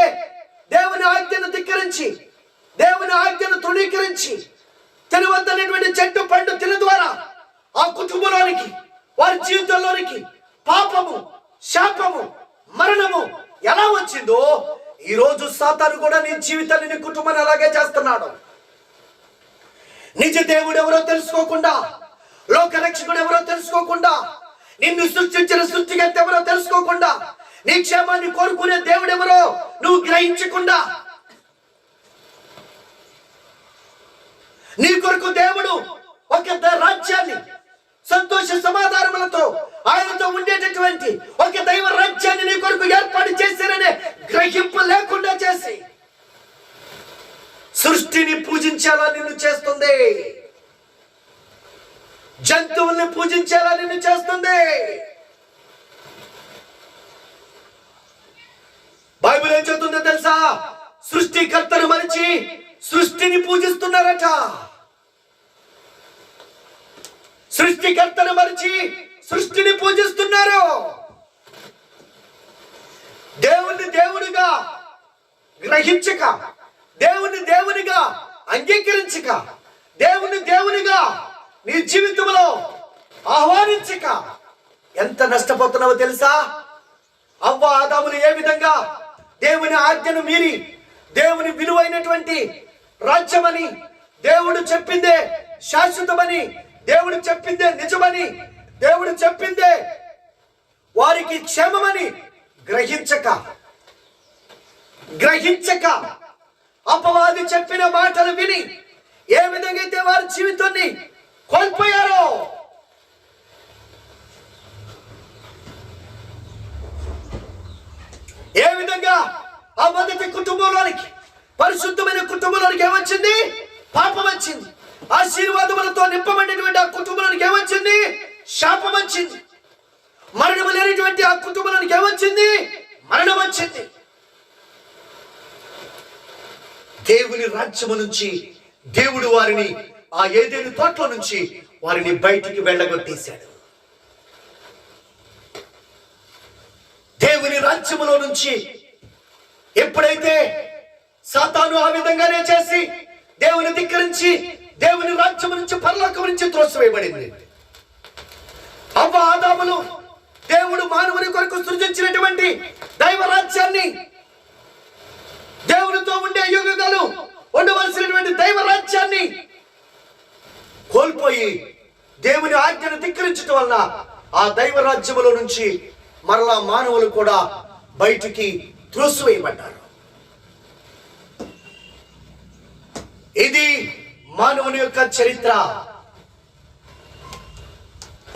దేవుని ఆజ్ఞను ధిక్కరించి, దేవుని ఆజ్ఞను తృణీకరించి తినవద్దనేటువంటి చెట్టు పండు తిన ద్వారా ఆ కుటుంబంలోనికి, వారి జీవితంలోనికి పాపము, శాపము, మరణము ఎలా వచ్చిందో, ఈ రోజు సాతాను కూడా నీ జీవితాన్ని, నీ కుటుంబాన్ని అలాగే చేస్తున్నాడు. నిజ దేవుడు ఎవరో తెలుసుకోకుండా, లోక రక్షకుడు ఎవరో తెలుసుకోకుండా, నిన్ను సృష్టించిన సృష్టికర్త ఎవరో తెలుసుకోకుండా, నీ క్షేమాన్ని కోరుకునే దేవుడు ఎవరో నువ్వు గ్రహించకుండా, నీ కొరకు దేవుడు ఒక రాజ్యాన్ని సంతోష సమాధానములతో ఆయనతో ఉండేటటువంటి ఒక దైవ రాజ్యాన్ని నీ కొరకు ఏర్పాటు చేశారనే గ్రహింపు లేకుండా చేసి సృష్టిని పూజించేలా నిన్ను చేస్తుంది, జంతువుల్ని పూజించేలా నిన్ను చేస్తుంది. బైబిల్ ఏం చెబుతుందో తెలుసా? సృష్టికర్తను మరిచి సృష్టిని పూజిస్తున్నారట. సృష్టికర్తను మరిచి సృష్టిని పూజిస్తున్నారు. దేవుణ్ణి దేవుడిగా గ్రహించక, దేవుణ్ణి దేవునిగా అంగీకరించక, దేవుణ్ణి దేవునిగా నీ జీవితంలో ఆహ్వానించక ఎంత నష్టపోతున్నావో తెలుసా? అవ్వ ఆదాములు ఏ విధంగా దేవుని ఆజ్ఞను మీరి, దేవుని విలువైనటువంటి రాజ్యమని, దేవుడు చెప్పిందే శాశ్వతమని, దేవుడు చెప్పిందే నిజమని, దేవుడు చెప్పిందే వారికి క్షేమమని, గ్రహించక అపవాది చెప్పిన మాటలు విని ఏ విధంగా అయితే వారి జీవితాన్ని కోల్పోయారో, ఏ విధంగా ఆ మొదటి కుటుంబంలోనికి, పరిశుద్ధమైన కుటుంబంలోనికి ఏమొచ్చింది? పాపం వచ్చింది. ఆశీర్వాదములతో నింపబడినటువంటి ఆ కుటుంబంలోనికి ఏమొచ్చింది? శాపం వచ్చింది. మరణము లేనిటువంటి ఆ కుటుంబంలోనికి ఏమొచ్చింది? మరణం వచ్చింది. దేవుని రాజ్యము నుంచి దేవుడు వారిని ఆ ఏదైనా తోటలో నుంచి వారిని బయటికి వెళ్ళగొట్టేశాడు. దేవుని రాజ్యములో నుంచి ఎప్పుడైతే సాతాను ఆ విధంగానే చేసి దేవుని ధిక్కరించి దేవుని రాజ్యము నుంచి, పరలోకం నుంచి త్రోసివేయబడింది. అవ్వ ఆదాములు దేవుడు మానవుని కొరకు సృజించినటువంటి దైవ రాజ్యాన్ని, దేవునితో ఉండే యుగాలు ఉండవలసినటువంటి దైవ రాజ్యాన్ని కోల్పోయి దేవుని ఆజ్ఞను ధిక్కరించడం వలన ఆ దైవ రాజ్యములో నుంచి మరలా మానవులు కూడా బయటికి త్రోసివేయబడ్డారు. ఇది మానవుని యొక్క చరిత్ర.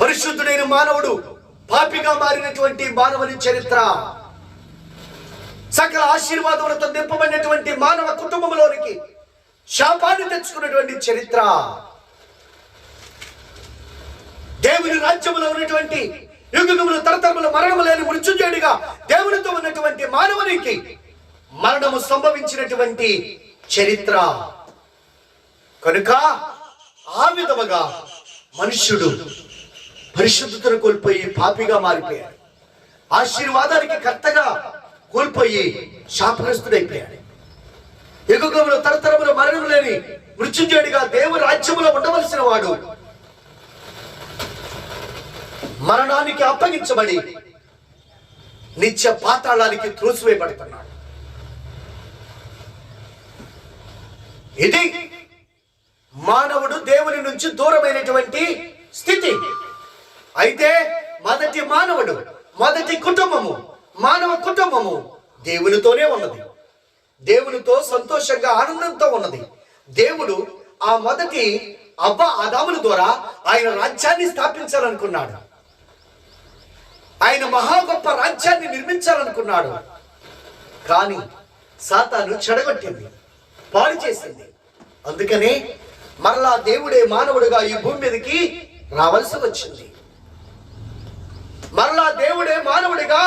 పరిశుద్ధుడైన మానవుడు పాపిగా మారినటువంటి మానవుని చరిత్ర. సకల ఆశీర్వాదములతో నింపబడినటువంటి మానవ కుటుంబంలోనికి శాపాన్ని తెచ్చుకున్నటువంటి చరిత్ర. దేవుని రాజ్యములో ఉన్నటువంటి యుగములు తరతరములు మరణము లేని మృత్యుంజయుడిగా దేవునితో ఉన్నటువంటి మానవునికి మరణము సంభవించినటువంటి చరిత్ర. కనుక ఆ విధముగా మనుష్యుడు పరిశుద్ధతను కోల్పోయి పాపిగా మారిపోయాడు. ఆశీర్వాదానికి కర్తగా కోల్పోయి శాపగ్రస్తుడైపోయాడు. యుగములు తరతరములు మరణం లేని మృత్యుంజయుడిగా దేవుని రాజ్యములో ఉండవలసిన వాడు మరణానికి అప్పగించబడి నిత్య పాతాళానికి త్రోసివేయబడుతున్నాడు. ఇది మానవుడు దేవుని నుంచి దూరమైనటువంటి స్థితి. అయితే మొదటి మానవుడు, మొదటి కుటుంబము, మానవ కుటుంబము దేవునితోనే ఉన్నది. దేవునితో సంతోషంగా ఆనందంతో ఉన్నది. దేవుడు ఆ మొదటి అవ్వ ఆదాముల ద్వారా ఆయన రాజ్యాన్ని స్థాపించాలనుకున్నాడు. ఆయన మహా గొప్ప రాజ్యాన్ని నిర్మించాలనుకున్నాడు. కానీ సాతాను చెడగొట్టింది, పాడు చేసింది. అందుకనే మరలా దేవుడే మానవుడిగా ఈ భూమి మీదకి రావాల్సి వచ్చింది. మరలా దేవుడే మానవుడిగా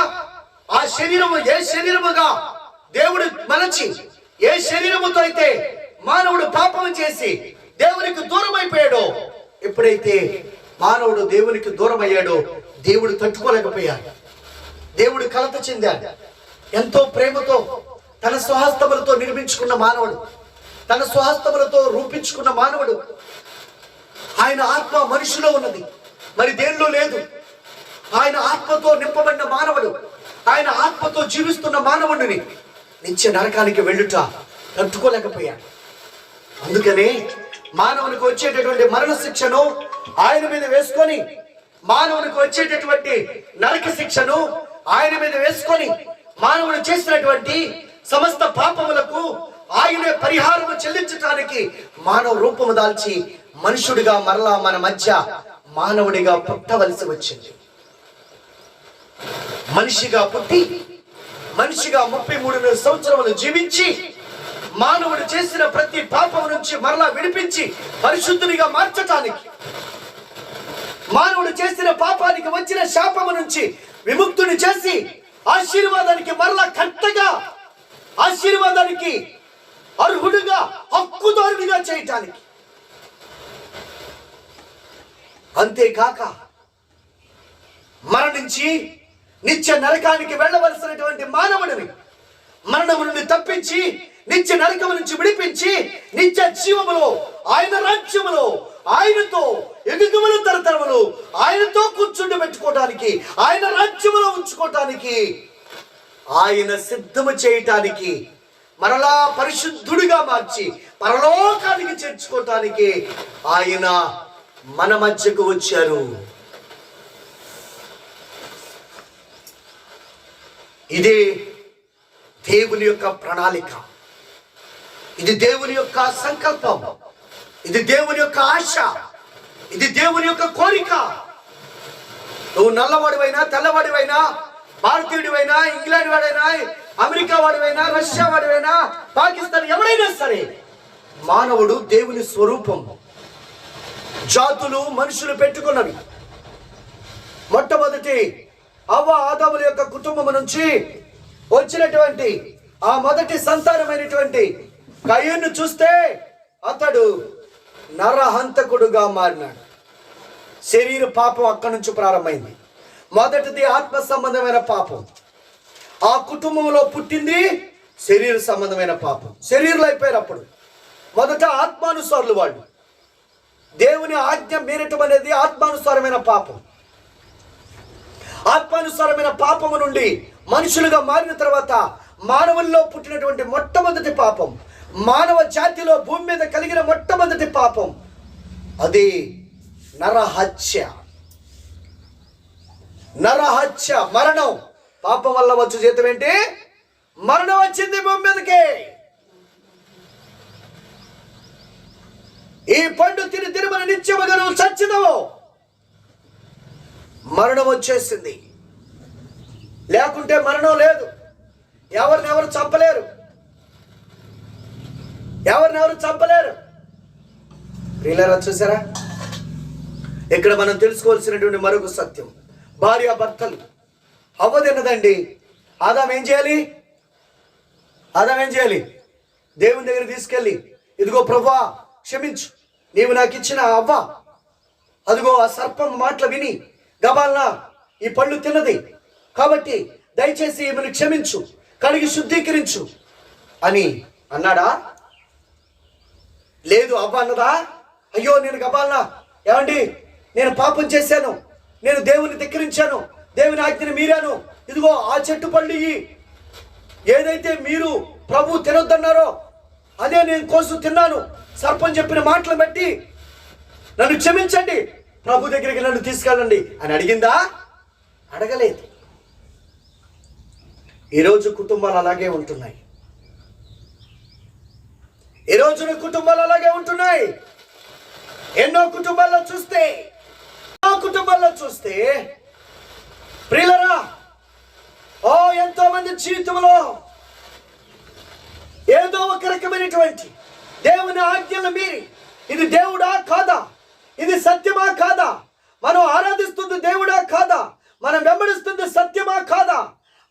ఆ శరీరము, ఏ శరీరముగా దేవుడు మలచి, ఏ శరీరముతో అయితే మానవుడు పాపం చేసి దేవునికి దూరం అయిపోయాడో, ఎప్పుడైతే మానవుడు దేవునికి దూరం అయ్యాడో దేవుడు తట్టుకోలేకపోయాడు. దేవుడు కలత చెందాడు. ఎంతో ప్రేమతో తన స్వహస్తములతో నిర్మించుకున్న మానవుడు, తన స్వహస్తములతో రూపించుకున్న మానవుడు, ఆయన ఆత్మ మనిషిలో ఉన్నది, మరి దేనిలో లేదు. ఆయన ఆత్మతో నింపబడిన మానవుడు, ఆయన ఆత్మతో జీవిస్తున్న మానవుడిని నిత్య నరకానికి వెళ్ళుట తట్టుకోలేకపోయాడు. అందుకనే మానవునికి వచ్చేటటువంటి మరణ శిక్షను ఆయన మీద వేసుకొని, మానవునికి వచ్చేటటువంటి నరక శిక్షను ఆయన మీద వేసుకొని, మానవుడు చేసినటువంటి సమస్త పాపములకు ఆయనే పరిహారము చెల్లించడానికి మానవ రూపము దాల్చి మనుషుడిగా మరలా మన మధ్య మానవుడిగా పుట్టవలసి వచ్చింది. మనిషిగా పుట్టి మనిషిగా 33 సంవత్సరములు జీవించి మానవుడు చేసిన ప్రతి పాపం నుంచి మరలా విడిపించి పరిశుద్ధునిగా మార్చటానికి, మానవుడు చేసిన పాపానికి వచ్చిన శాపము నుంచి విముక్తుని చేసి ఆశీర్వాదానికి మరలా కర్తగా, ఆశీర్వాదానికి అర్హుడుగా, హక్కుదారునిగా చేయటానికి, అంతేకాక మరణించి నిత్య నరకానికి వెళ్ళవలసినటువంటి మానవుడిని మరణము నుండి తప్పించి నిత్య నరకము నుంచి విడిపించి నిత్య జీవములో, ఆయన రాజ్యములో ఆయనతో యుగములు తరతరములు ఆయనతో కూర్చుండి పెట్టుకోవడానికి, ఆయన రాజ్యములో ఉంచుకోవటానికి, ఆయన సిద్ధము చేయటానికి, మరలా పరిశుద్ధుడిగా మార్చి పరలోకానికి చేర్చుకోవటానికి ఆయన మన మధ్యకు వచ్చారు. ఇది దేవుని యొక్క ప్రణాళిక, ఇది దేవుని యొక్క సంకల్పం, ఇది దేవుని యొక్క ఆశ, ఇది దేవుని యొక్క కోరిక. నువ్వు నల్లవాడివైనా, తెల్లవాడివైనా, భారతీయుడివైనా, ఇంగ్లాండ్ వాడైనా, అమెరికా వాడివైనా, రష్యా వాడివైనా, పాకిస్తాన్ ఎవడైనా సరే, మానవుడు దేవుని స్వరూపం. జాతులు మనుషులు పెట్టుకున్నవి. మొట్టమొదటి అవ్వ ఆదాముల యొక్క కుటుంబం నుంచి వచ్చినటువంటి ఆ మొదటి సంతానమైనటువంటి కయీనును చూస్తే అతడు నరహంతకుడుగా మారినాడు. శరీర పాపం అక్కడి నుంచి ప్రారంభమైంది. మొదటిది ఆత్మ సంబంధమైన పాపం. ఆ కుటుంబంలో పుట్టింది శరీర సంబంధమైన పాపం. శరీరులు అయిపోయారు. అప్పుడు మొదట ఆత్మానుసారులు వాళ్ళు. దేవుని ఆజ్ఞ మీరటం అనేది ఆత్మానుసారమైన పాపం. ఆత్మానుసారమైన పాపము నుండి మనుషులుగా మారిన తర్వాత మానవుల్లో పుట్టినటువంటి మొట్టమొదటి పాపం, మానవ జాతిలో భూమి మీద కలిగిన మొట్టమొదటి పాపం, అది నరహత్య. నరహత్య, మరణం. పాపం వల్ల వచ్చు జీతం ఏంటి? మరణం వచ్చింది భూమి మీదకి. ఈ పండు తిని తిరుమల నిత్యముగా నువ్వు చచ్చినవు. మరణం వచ్చేసింది. లేకుంటే మరణం లేదు. ఎవరినెవరు చంపలేరు. ఎవరినెవరు చంపలేరు. ప్రియులారా, చూసారా? ఇక్కడ మనం తెలుసుకోవాల్సినటువంటి మరొక సత్యం, భార్యాభర్తలు. హవ్వ తిన్నదండి. ఆదాం ఏం చేయాలి? ఆదాం ఏం చేయాలి? దేవుని దగ్గర తీసుకెళ్ళి, ఇదిగో ప్రభువా క్షమించు, నీవు నాకు ఇచ్చిన అవ్వ అదిగో ఆ సర్పం మాటలు విని గబాల్నా ఈ పళ్ళు తిన్నది, కాబట్టి దయచేసి ఈమెను క్షమించు, కడిగి శుద్ధీకరించు అని అన్నాడా? లేదు. అవ్వ అన్నదా? అయ్యో నేను గబాల్నా, ఏమండి నేను పాపం చేశాను, నేను దేవుని ధిక్కరించాను, దేవుని ఆజ్ఞని మీరాను, ఇదిగో ఆ చెట్టు పళ్ళు ఏదైతే మీరు ప్రభు తినొద్దన్నారో అదే నేను కోసు తిన్నాను, సర్పం చెప్పిన మాటలు బట్టి నన్ను క్షమించండి, ప్రభు దగ్గరికి నన్ను తీసుకెళ్ళండి అని అడిగిందా? అడగలేదు. ఈరోజు కుటుంబాలు అలాగే ఉంటున్నాయి. ఈ రోజున కుటుంబాలు అలాగే ఉంటున్నాయి. ఎన్నో కుటుంబాల్లో చూస్తే ప్రియులరా, ఎంతో మంది జీవితంలో ఏదో ఒక రకమైనటువంటి దేవుని ఆజ్ఞలు మీరి, ఇది దేవుడా కాదా, ఇది సత్యమా కాదా, మనం ఆరాధిస్తుంది దేవుడా కాదా, మనం వెంబడిస్తుంది సత్యమా కాదా,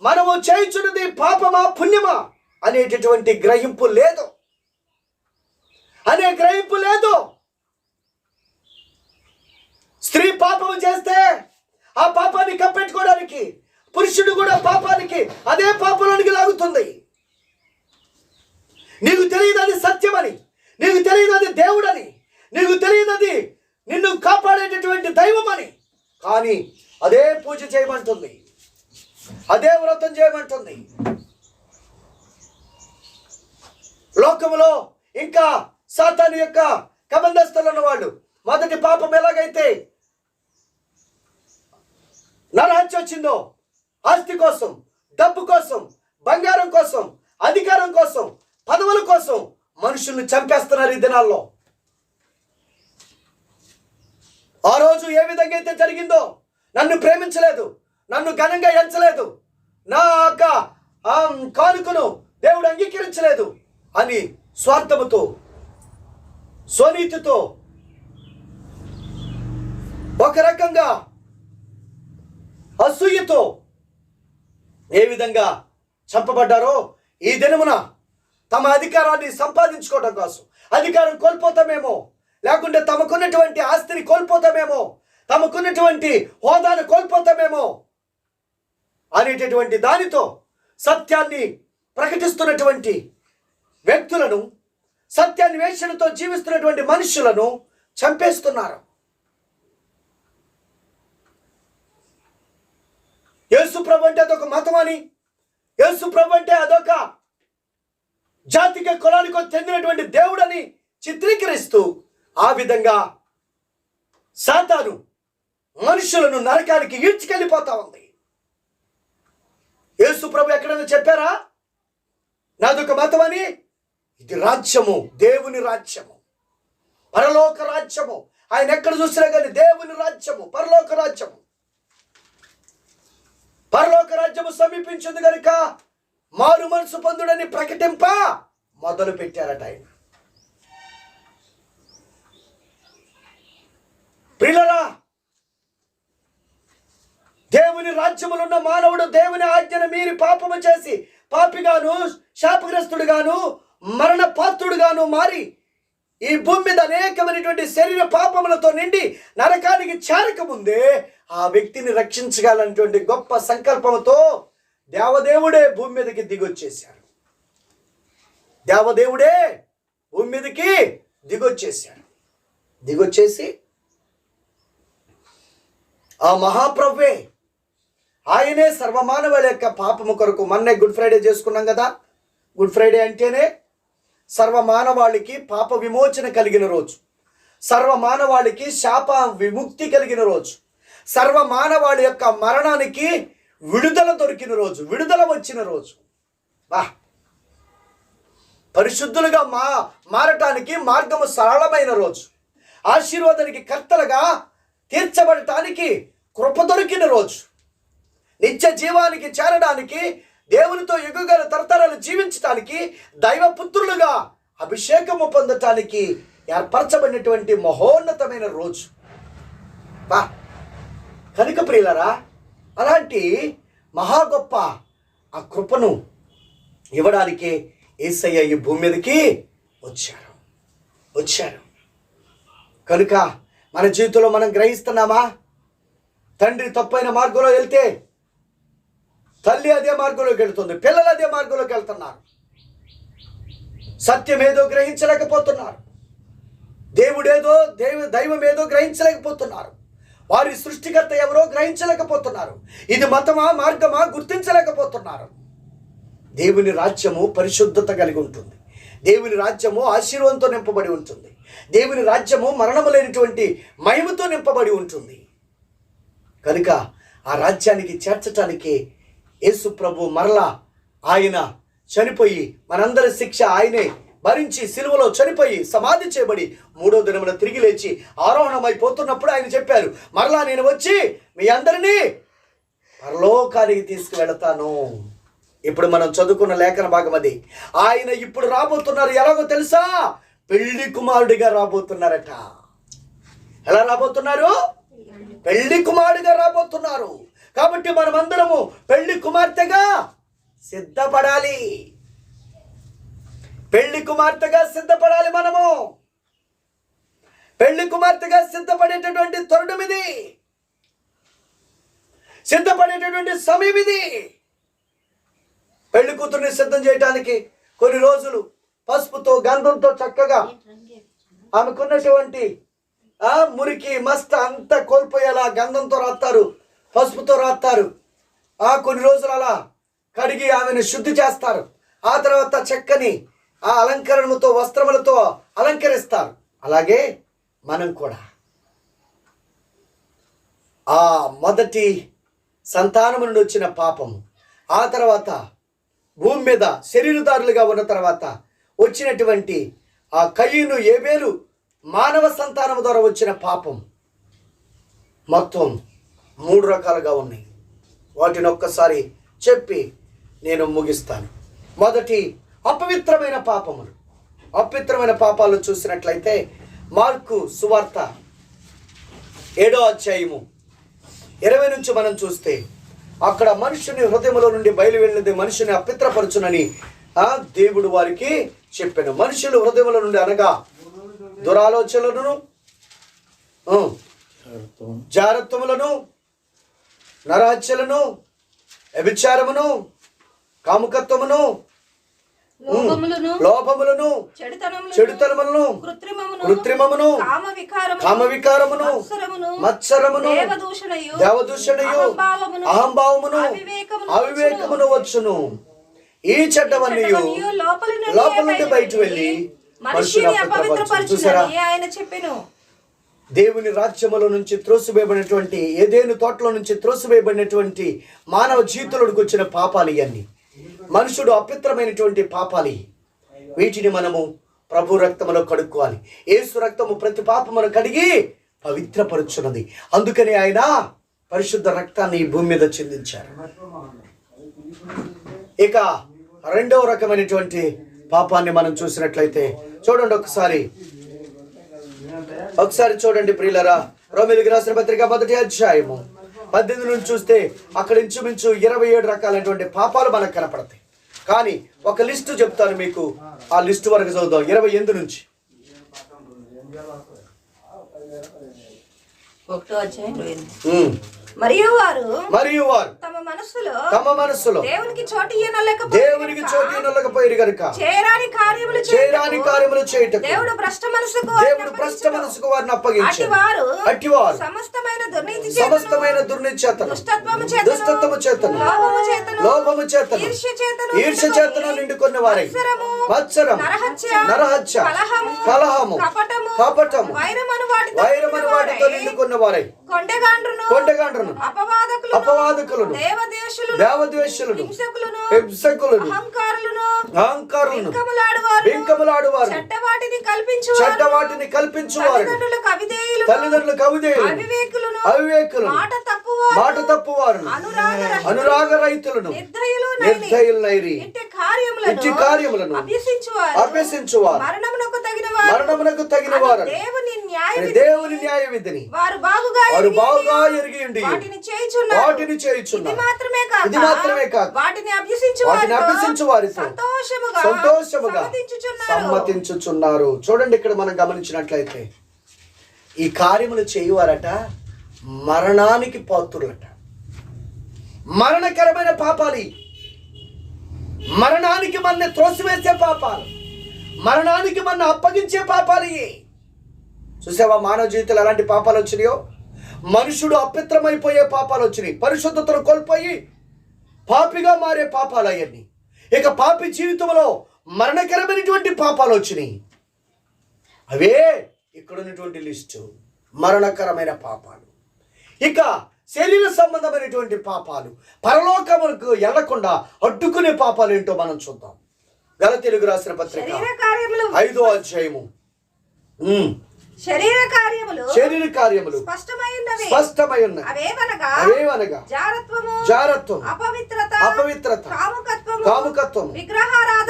మనము చేయుచున్నది పాపమా పుణ్యమా అనేటటువంటి గ్రహింపు లేదు. స్త్రీ పాపము చేస్తే ఆ పాపాన్ని కప్పెట్టుకోవడానికి పురుషుడు కూడా పాపానికి అదే పాపంలోనికి లాగుతుంది. నీకు తెలియదు అది సత్యమని, నీకు తెలియదు అది దేవుడని, నీకు తెలియదు అది నిన్ను కాపాడేటటువంటి దైవం అని, కానీ అదే పూజ చేయమంటుంది, అదే వ్రతం చేయమంటుంది. లోకములో ఇంకా సాతాను యొక్క కబంధస్థులు ఉన్నవాళ్ళు మొదటి పాపం ఎలాగైతే నరహత్య వచ్చిందో, ఆస్తి కోసం, డబ్బు కోసం, బంగారం కోసం, అధికారం కోసం, పదవుల కోసం మనుషుల్ని చంపేస్తున్నారు ఈ దినాల్లో. ఆ రోజు ఏ విధంగా అయితే జరిగిందో, నన్ను ప్రేమించలేదు, నన్ను ఘనంగా ఎంచలేదు, నా యొక్క కానుకను దేవుడు అంగీకరించలేదు అని స్వార్థముతో, స్వనీతితో, ఒక రకంగా అసూయతో ఏ విధంగా చంపబడ్డారో, ఈ దినమున తమ అధికారాన్ని సంపాదించుకోవడం కోసం, అధికారం కోల్పోతామేమో, లేకుంటే తమకున్నటువంటి ఆస్తిని కోల్పోతామేమో, తమకున్నటువంటి హోదాను కోల్పోతామేమో అనేటటువంటి దానితో సత్యాన్ని ప్రకటిస్తున్నటువంటి వ్యక్తులను, సత్యాన్వేషణతో జీవిస్తున్నటువంటి మనుషులను చంపేస్తున్నారు. యేసు ప్రభు అంటే అదొక మతం అని, యేసు ప్రభు అంటే అదొక జాతికి కులానికి చెందినటువంటి దేవుడని చిత్రీకరిస్తూ ఆ విధంగా సాతాను మనుషులను నరకానికి ఈడ్చుకెళ్ళిపోతా ఉంది. యేసు ప్రభు ఎక్కడైనా చెప్పారా నాదొక మతం అని? ఇది రాజ్యము, దేవుని రాజ్యము, పరలోక రాజ్యము. ఆయన ఎక్కడ చూసినా కానీ దేవుని రాజ్యము, పరలోక రాజ్యము. పరలోక రాజ్యము సమీపించింది కనుక మారు మనసు పొందుడని ప్రకటింప మొదలు పెట్టారట ఆయన. ప్రియులారా, దేవుని రాజ్యములో ఉన్న మానవుడు దేవుని ఆజ్ఞను మీరి పాపము చేసి పాపిగాను, శాపగ్రస్తుడుగాను, మరణ పాత్రుడుగాను మారి ఈ భూమి మీద అనేకమైనటువంటి శరీర పాపములతో నిండి నరకానికి చేరకముందే ఆ వ్యక్తిని రక్షించగలనటువంటి గొప్ప సంకల్పంతో దేవదేవుడే భూమి మీదకి దిగొచ్చేశాడు. దేవదేవుడే భూమి మీదకి దిగొచ్చేశాడు. దిగొచ్చేసి ఆ మహాప్రభువే, ఆయనే సర్వమానవుల యొక్క పాపము కొరకు, మొన్నే గుడ్ ఫ్రైడే చేసుకున్నాం కదా. గుడ్ ఫ్రైడే అంటేనే సర్వమానవాళికి పాప విమోచన కలిగిన రోజు, సర్వమానవాళికి శాప విముక్తి కలిగిన రోజు, సర్వమానవాళి యొక్క మరణానికి విడుదల దొరికిన రోజు, విడుదల వచ్చిన రోజు. పరిశుద్ధులుగా మారటానికి మార్గము సరళమైన రోజు, ఆశీర్వాదానికి కర్తలుగా తీర్చబడటానికి కృప దొరికిన రోజు, నిత్య జీవానికి చేరడానికి, దేవునితో యుగగల తరతరాలు జీవించటానికి, దైవపుత్రులుగా అభిషేకము పొందటానికి ఏర్పరచబడినటువంటి మహోన్నతమైన రోజు. కనుక ప్రియులరా, అలాంటి మహా గొప్ప ఆ కృపను ఇవ్వడానికి యేసయ్య ఈ భూమి మీదకి వచ్చారు. కనుక మన జీవితంలో మనం గ్రహిస్తున్నామా? తండ్రి తప్పైన మార్గంలో వెళ్తే తల్లి అదే మార్గంలోకి వెళ్తుంది, పిల్లలు అదే మార్గంలోకి వెళ్తున్నారు. సత్యం ఏదో గ్రహించలేకపోతున్నారు, దేవుడేదో దైవం ఏదో గ్రహించలేకపోతున్నారు, వారి సృష్టికర్త ఎవరో గ్రహించలేకపోతున్నారు. ఇది మతమా మార్గమా గుర్తించలేకపోతున్నారు. దేవుని రాజ్యము పరిశుద్ధత కలిగి ఉంటుంది. దేవుని రాజ్యము ఆశీర్వాదంతో నింపబడి ఉంటుంది. దేవుని రాజ్యము మరణము లేనిటువంటి మహిమతో నింపబడి ఉంటుంది. కనుక ఆ రాజ్యానికి చేర్చటానికి యేసు ప్రభు మరలా ఆయన చనిపోయి, మనందరి శిక్ష ఆయనే భరించి సిలువలో చనిపోయి సమాధి చేయబడి 3వ దినమున తిరిగి లేచి ఆరోహణమైపోతున్నప్పుడు ఆయన చెప్పారు, మరలా నేను వచ్చి మీ అందరినీ పరలోకానికి తీసుకువెళతాను. ఇప్పుడు మనం చదువుకున్న లేఖన భాగం అది. ఆయన ఇప్పుడు రాబోతున్నారు. ఎలాగో తెలుసా? పెళ్లి కుమారుడిగా రాబోతున్నారట. ఎలా రాబోతున్నారు? పెళ్లి కుమారుడిగా రాబోతున్నారు. కాబట్టి మనమందరము పెళ్లి కుమార్తెగా సిద్ధపడాలి. పెళ్లి కుమార్తెగా సిద్ధపడాలి. మనము పెళ్లి కుమార్తెగా సిద్ధపడేటటువంటి తరుణం ఇది, సిద్ధపడేటటువంటి సమయం ఇది. పెళ్లి కూతుర్ని సిద్ధం చేయడానికి కొన్ని రోజులు పసుపుతో గంధంతో చక్కగా ఆమెకున్నటువంటి మురికి మస్త అంతా కోల్పోయేలా గంధంతో రాస్తారు, పసుపుతో రాస్తారు. కొన్ని రోజులు అలా కడిగి ఆమెను శుద్ధి చేస్తారు. ఆ తర్వాత చక్కని ఆ అలంకరణతో వస్త్రములతో అలంకరిస్తారు. అలాగే మనం కూడా ఆ మొదటి సంతానము నుండి వచ్చిన పాపము, ఆ తర్వాత భూమి మీద శరీరదారులుగా ఉన్న తర్వాత వచ్చినటువంటి ఆ కయీను ఏబేలు మానవ సంతానము ద్వారా వచ్చిన పాపం, మొత్తం 3 రకాలుగా ఉన్నాయి. వాటిని ఒక్కసారి చెప్పి నేను ముగిస్తాను. మొదటి అపవిత్రమైన పాపములు. అపవిత్రమైన పాపాలు చూసినట్లయితే మార్కు సువార్త 7వ అధ్యాయము 20 నుంచి మనం చూస్తే, అక్కడ మనుషుని హృదయంలో నుండి బయలు వెళ్ళినది మనుషుని అపవిత్రపరచునని దేవుడు వారికి చెప్పాను. మనుషులు హృదయంలో నుండి అనగా దురాలోచనలను, జారత్వములను, నరహత్యలను, వ్యభిచారమును, కాముకత్వమును, లోభములను, చెడుతనములను, కృత్రిమమును, కామవికారమును, మత్సరమును, దేవదూషణయు, అహంభావమును, అవివేకమును వచ్చును. ఈ చెడ్డవన్నీ లోపల నుండి బయట వెళ్ళి మనుషుని అపవిత్రపరచునని ఆయన చెప్పెను. దేవుని రాజ్యములో నుంచి త్రోసివేయబడినటువంటి ఏదేను తోటలో నుంచి త్రోసివేయబడినటువంటి మానవ జీవితంలోకి వచ్చిన పాపాలు ఇవన్నీ. మనుషుడు అపవిత్రమైనటువంటి పాపాలు. వీటిని మనము ప్రభు రక్తములో కడుక్కోవాలి. యేసు రక్తము ప్రతి పాపమును కడిగి పవిత్రపరుచున్నది. అందుకని ఆయన పరిశుద్ధ రక్తాన్ని ఈ భూమి మీద చిందించారు. ఇక రెండవ రకమైనటువంటి పాపాన్ని మనం చూసినట్లయితే చూడండి, ఒకసారి చూడండి ప్రియులరా. రోమీయులకు రాసిన పత్రిక 1వ అధ్యాయము 18 నుంచి చూస్తే అక్కడ ఇంచుమించు 27 రకాలైనటువంటి పాపాలు మనకు కనపడతాయి. కానీ ఒక లిస్టు చెప్తాను మీకు, ఆ లిస్టు వరకు చదువుదాం. 28 నుంచి 1వ అధ్యాయం. మరియు వారు తమ మనస్సులో దేవునికి చోటు ఇయ్యనలేకపోయిరి గనుక చేయరాని కార్యములు చేయుటకు దేవుడు భ్రష్ట మనసుకు వారిని అప్పగించారు. అట్టివారు సమస్తమైన దుర్నీతి చేతను, దుష్టత్వము చేతను, లోభము చేతను, ఈర్ష్య చేతను నిండుకున్న వారై మత్సరం, నరహత్య, కలహము, కపటము, వైరమను వాటితో నిండుకున్న వారై కొండగాండ్రును, అపవాదకులను, దేవద్వేషులను, హింసకులను, అహంకారులను, బింకములాడువారు, చెడ్డవాటిని కల్పించువారు, తల్లిదండ్రులకు అవిధేయులు, అవివేకులను, మాట తప్పువారు, అనురాగ రహితులను, నిర్దయులైరి, ఇట్టి కార్యములను అభ్యసించువారు, మరణమునకు తగిన వారు దేవుని న్యాయ విధిని వారు బాగుగా ఎరిగి ఉండి వాటిని చేయుచున్నారు. ఇది మాత్రమే కాక వాటిని అభ్యసించు వారితో సంతోషముగా సమ్మతించుచున్నారు. చూడండి, ఇక్కడ మనం గమనించినట్లయితే ఈ కార్యములు చేయువారట మరణానికి పాత్రులట. మరణకరమైన పాపాలు, మరణానికి మన త్రోసివేసే పాపాలు, మరణానికి మన అప్పగించే పాపాలు. చూసావా మానవ జీవితంలో ఎలాంటి పాపాలు వచ్చినాయో? మనుషుడు అపవిత్రమైపోయే పాపాలు వచ్చినాయి. పరిశుద్ధతను కోల్పోయి పాపిగా మారే పాపాలు అవన్నీ. ఇక పాపి జీవితంలో మరణకరమైనటువంటి పాపాలు వచ్చినాయి. అవే ఇక్కడ ఉన్నటువంటి లిస్టు, మరణకరమైన పాపాలు. ఇక శరీర సంబంధమైనటువంటి పాపాలు, పరలోకములకు వెళ్లకుండా అడ్డుకునే పాపాలు ఏంటో మనం చూద్దాం. గలతీయులకు రాసిన పత్రిక 5వ అధ్యాయము. శరీర కార్యములు స్పష్టమై ఉన్నవి. అవేవనగా జారత్వము, అపవిత్రత, కాముకత్వము,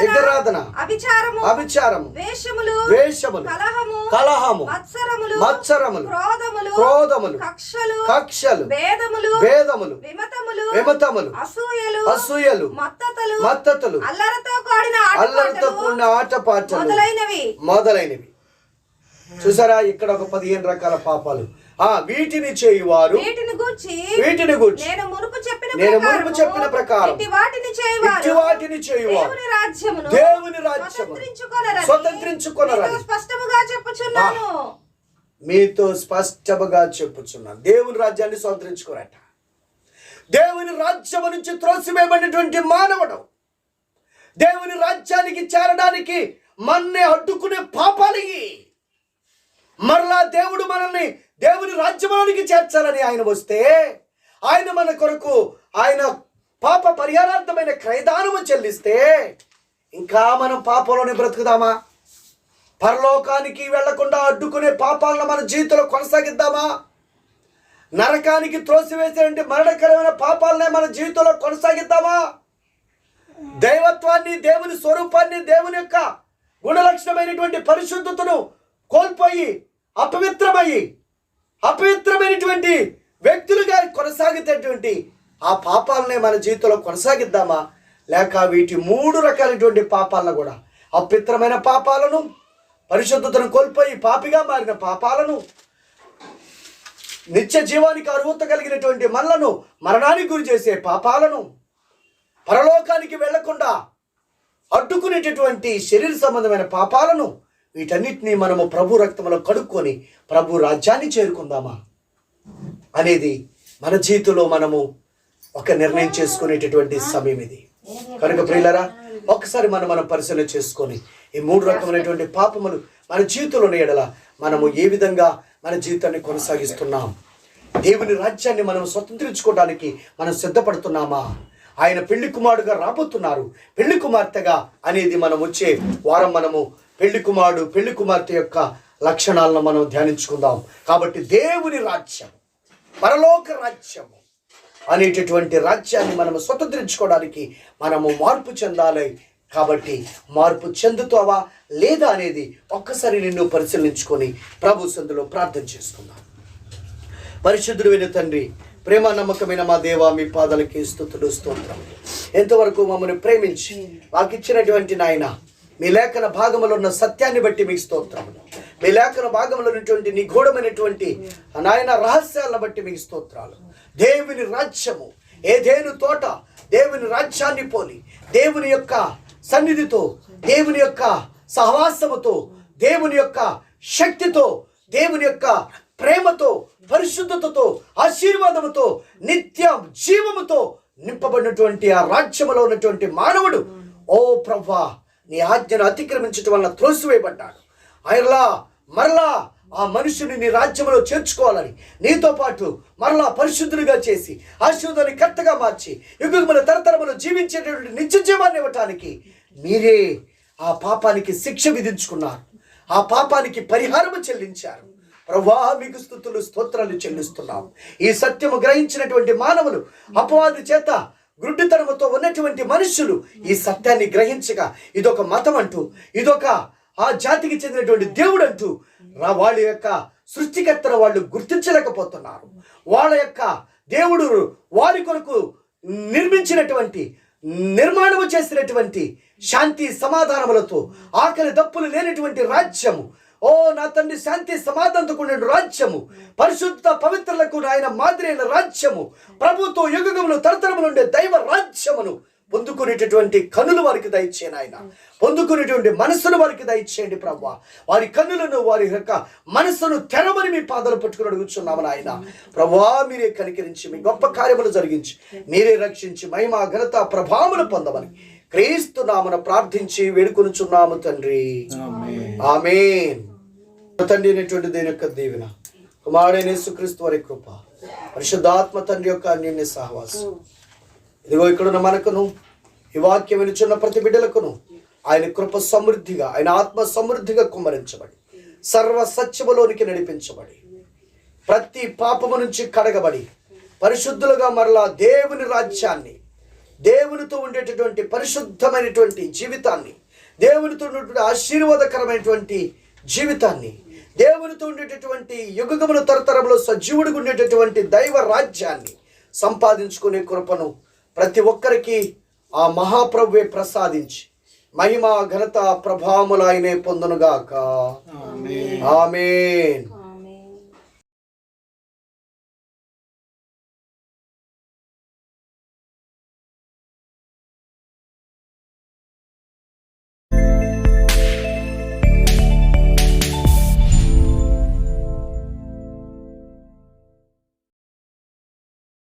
విగ్రహారాధన, అభిచారము, ద్వేషములు, కలహము, మత్సరములు, క్రోధములు, కక్షలు, భేదములు, విమతములు, అసూయలు, మత్తతులు, అల్లరితో కూడిన ఆటపాటలు మొదలైనవి. చూసారా, ఇక్కడ ఒక 15 రకాల పాపాలు. వీటిని చేయువారు వీటిని గూర్చి నేను మునుపు చెప్పిన ప్రకారం ఇట్టి వాటిని చేయువారు దేవుని రాజ్యము స్వతంత్రించుకొనరని మీతో స్పష్టముగా చెప్పుచున్నాను. దేవుని రాజ్యాన్ని స్వతంత్రించుకోరట. దేవుని రాజ్యము నుంచి త్రోసివేయబడినటువంటి మానవుడు దేవుని రాజ్యానికి చేరడానికి మన్నే అడ్డుకునే పాపాలు. మరలా దేవుడు మనల్ని దేవుని రాజ్యంలోనికి చేర్చాలని ఆయన వస్తే, ఆయన మన కొరకు ఆయన పాప పరిహారార్థమైన క్రయదానము చెల్లిస్తే ఇంకా మనం పాపంలోనే బ్రతుకుదామా? పరలోకానికి వెళ్లకుండా అడ్డుకునే పాపాలను మన జీవితంలో కొనసాగిద్దామా? నరకానికి త్రోసివేసేటువంటి మరణకరమైన పాపాలనే మన జీవితంలో కొనసాగిద్దామా? దైవత్వాన్ని, దేవుని స్వరూపాన్ని, దేవుని యొక్క గుణలక్షణమైనటువంటి పరిశుద్ధతను కోల్పోయి అపవిత్రమైనటువంటి వ్యక్తులుగా కొనసాగేటటువంటి ఆ పాపాలనే మన జీవితంలో కొనసాగిద్దామా? లేక వీటి 3 రకాలైనటువంటి పాపాలను కూడా, అపవిత్రమైన పాపాలను, పరిశుద్ధతను కోల్పోయి పాపిగా మారిన పాపాలను, నిత్య జీవానికి అర్హత కలిగినటువంటి మనలను మరణానికి గురి చేసే పాపాలను, పరలోకానికి వెళ్లకుండా అడ్డుకునేటటువంటి శరీర సంబంధమైన పాపాలను, వీటన్నిటినీ మనము ప్రభు రక్తంలో కడుక్కొని ప్రభు రాజ్యాన్ని చేరుకుందామా అనేది మన జీవితంలో మనము ఒక నిర్ణయం చేసుకునేటటువంటి సమయం ఇది. కనుక ప్రియులారా, ఒక్కసారి మనం పరిశీలన చేసుకొని ఈ 3 రకమైనటువంటి పాపములు మన జీవితంలో ఎడల మనము ఏ విధంగా మన జీవితాన్ని కొనసాగిస్తున్నాం? దేవుని రాజ్యాన్ని మనం స్వతంత్రించుకోవడానికి మనం సిద్ధపడుతున్నామా? ఆయన పెళ్లి కుమారుడుగా రాబోతున్నారు, పెళ్లి కుమార్తెగా అనేది మనం వచ్చే వారం మనము పెళ్లి కుమారుడు పెళ్లి కుమార్తె యొక్క లక్షణాలను మనం ధ్యానించుకుందాం. కాబట్టి దేవుని రాజ్యం, పరలోక రాజ్యము అనేటటువంటి రాజ్యాన్ని మనము స్వతంత్రించుకోవడానికి మనము మార్పు చెందాలి. కాబట్టి మార్పు చెందుతావా లేదా అనేది ఒక్కసారి నిన్ను పరిశీలించుకొని ప్రభు సందులో ప్రార్థన చేసుకుందాం. పరిశుద్ధుడైన తండ్రి, ప్రేమ నమ్మకమైన మా దేవా, మీ పాదాలకి స్తుతులు స్తోత్రం. ఎంతవరకు మమ్మల్ని ప్రేమించి మాకు ఇచ్చినటువంటి నాయన మీ లేఖన భాగంలో ఉన్న సత్యాన్ని బట్టి మీకు స్తోత్రములు. మీ లేఖన భాగంలో ఉన్నటువంటి నిగూఢమైనటువంటి నాయన రహస్యాలను బట్టి మీకు స్తోత్రాలు. దేవుని రాజ్యము ఏదేను తోట దేవుని రాజ్యాన్ని పోలి దేవుని యొక్క సన్నిధితో, దేవుని యొక్క సహవాసముతో, దేవుని యొక్క శక్తితో, దేవుని యొక్క ప్రేమతో, పరిశుద్ధతతో, ఆశీర్వాదముతో, నిత్య జీవముతో నింపబడినటువంటి ఆ రాజ్యములో ఉన్నటువంటి మానవుడు, ఓ ప్రభువా, నీ ఆజ్ఞను అతిక్రమించటం వలన త్రోసివేయబడ్డాడు. ఆయనలా మరలా ఆ మనుషుని నీ రాజ్యంలో చేర్చుకోవాలని, నీతో పాటు మరలా పరిశుద్ధులుగా చేసి ఆశీర్వాదాన్ని కర్తగా మార్చి యుగముల తరతరములు జీవించేటటువంటి నిత్య జీవాన్ని ఇవ్వటానికి మీరే ఆ పాపానికి శిక్ష విధించుకున్నారు, ఆ పాపానికి పరిహారము చెల్లించారు. ప్రభువా, మీకు స్తుతులు స్తోత్రాలు చెల్లిస్తున్నాం. ఈ సత్యము గ్రహించినటువంటి మానవులు, అపవాది చేత గుడ్డితనముతో ఉన్నటువంటి మనుషులు ఈ సత్యాన్ని గ్రహించగా ఇదొక మతం అంటూ, ఇదొక ఆ జాతికి చెందినటువంటి దేవుడు అంటూ వాళ్ళ యొక్క సృష్టికర్తను వాళ్ళు గుర్తించలేకపోతున్నారు. వాళ్ళ యొక్క దేవుడు వారి కొరకు నిర్మించినటువంటి, నిర్మాణము చేసినటువంటి శాంతి సమాధానములతో, ఆకలి దప్పులు లేనటువంటి రాజ్యము, ఓ నా తండ్రి, శాంతి సమాధానంతో కూడిన రాజ్యము, పరిశుద్ధ పవిత్రులకు ఆయన మాదిరి అయిన రాజ్యము, ప్రభుతో యుగములు తరతరములు ఉండే దైవ రాజ్యమును పొందుకునేటటువంటి కన్నులు వారికి దయచేయండి ఆయన. పొందుకునేటువంటి మనస్సును వారికి దయచేయండి ప్రభువా. వారి కన్నులను, వారి యొక్క మనస్సును తెరవని మీ పాదాలు పట్టుకుని అడుగుతున్నాము నాయన. ప్రభువా, మీరే కనికరించి మీ గొప్ప కార్యములు జరిగించి మీరే రక్షించి మహిమ ఘనత ప్రభావములు పొందమని క్రీస్తు నామమున ప్రార్థించి వేడుకొనుచున్నాము తండ్రి, ఆమేన్. తండ్రి అయినటువంటి దేని యొక్క దీవెన, కుమారుడైన యేసుక్రీస్తు వారి కృప, పరిశుద్ధాత్మ తండ్రి యొక్క అన్యోన్య సహవాసం ఇదిగో ఇక్కడున్న మనకును, ఈ వాక్యం వినుచున్న ప్రతి బిడ్డలకును ఆయన కృప సమృద్ధిగా, ఆయన ఆత్మ సమృద్ధిగా కుమ్మరించబడి, సర్వ సత్యములోనికి నడిపించబడి, ప్రతి పాపము నుంచి కడగబడి, పరిశుద్ధులుగా మరలా దేవుని రాజ్యాన్ని, దేవునితో ఉండేటటువంటి పరిశుద్ధమైనటువంటి జీవితాన్ని, దేవునితో ఉండేటువంటి ఆశీర్వాదకరమైనటువంటి జీవితాన్ని, దేవునితో ఉండేటటువంటి యుగముల తరతరములో సజీవుడిగా ఉండేటటువంటి దైవ రాజ్యాన్ని సంపాదించుకునే కృపను ప్రతి ఒక్కరికి ఆ మహాప్రభువే ప్రసాదించి మహిమ ఘనత ప్రభావములు ఆయనే పొందునుగాక. ఆమేన్.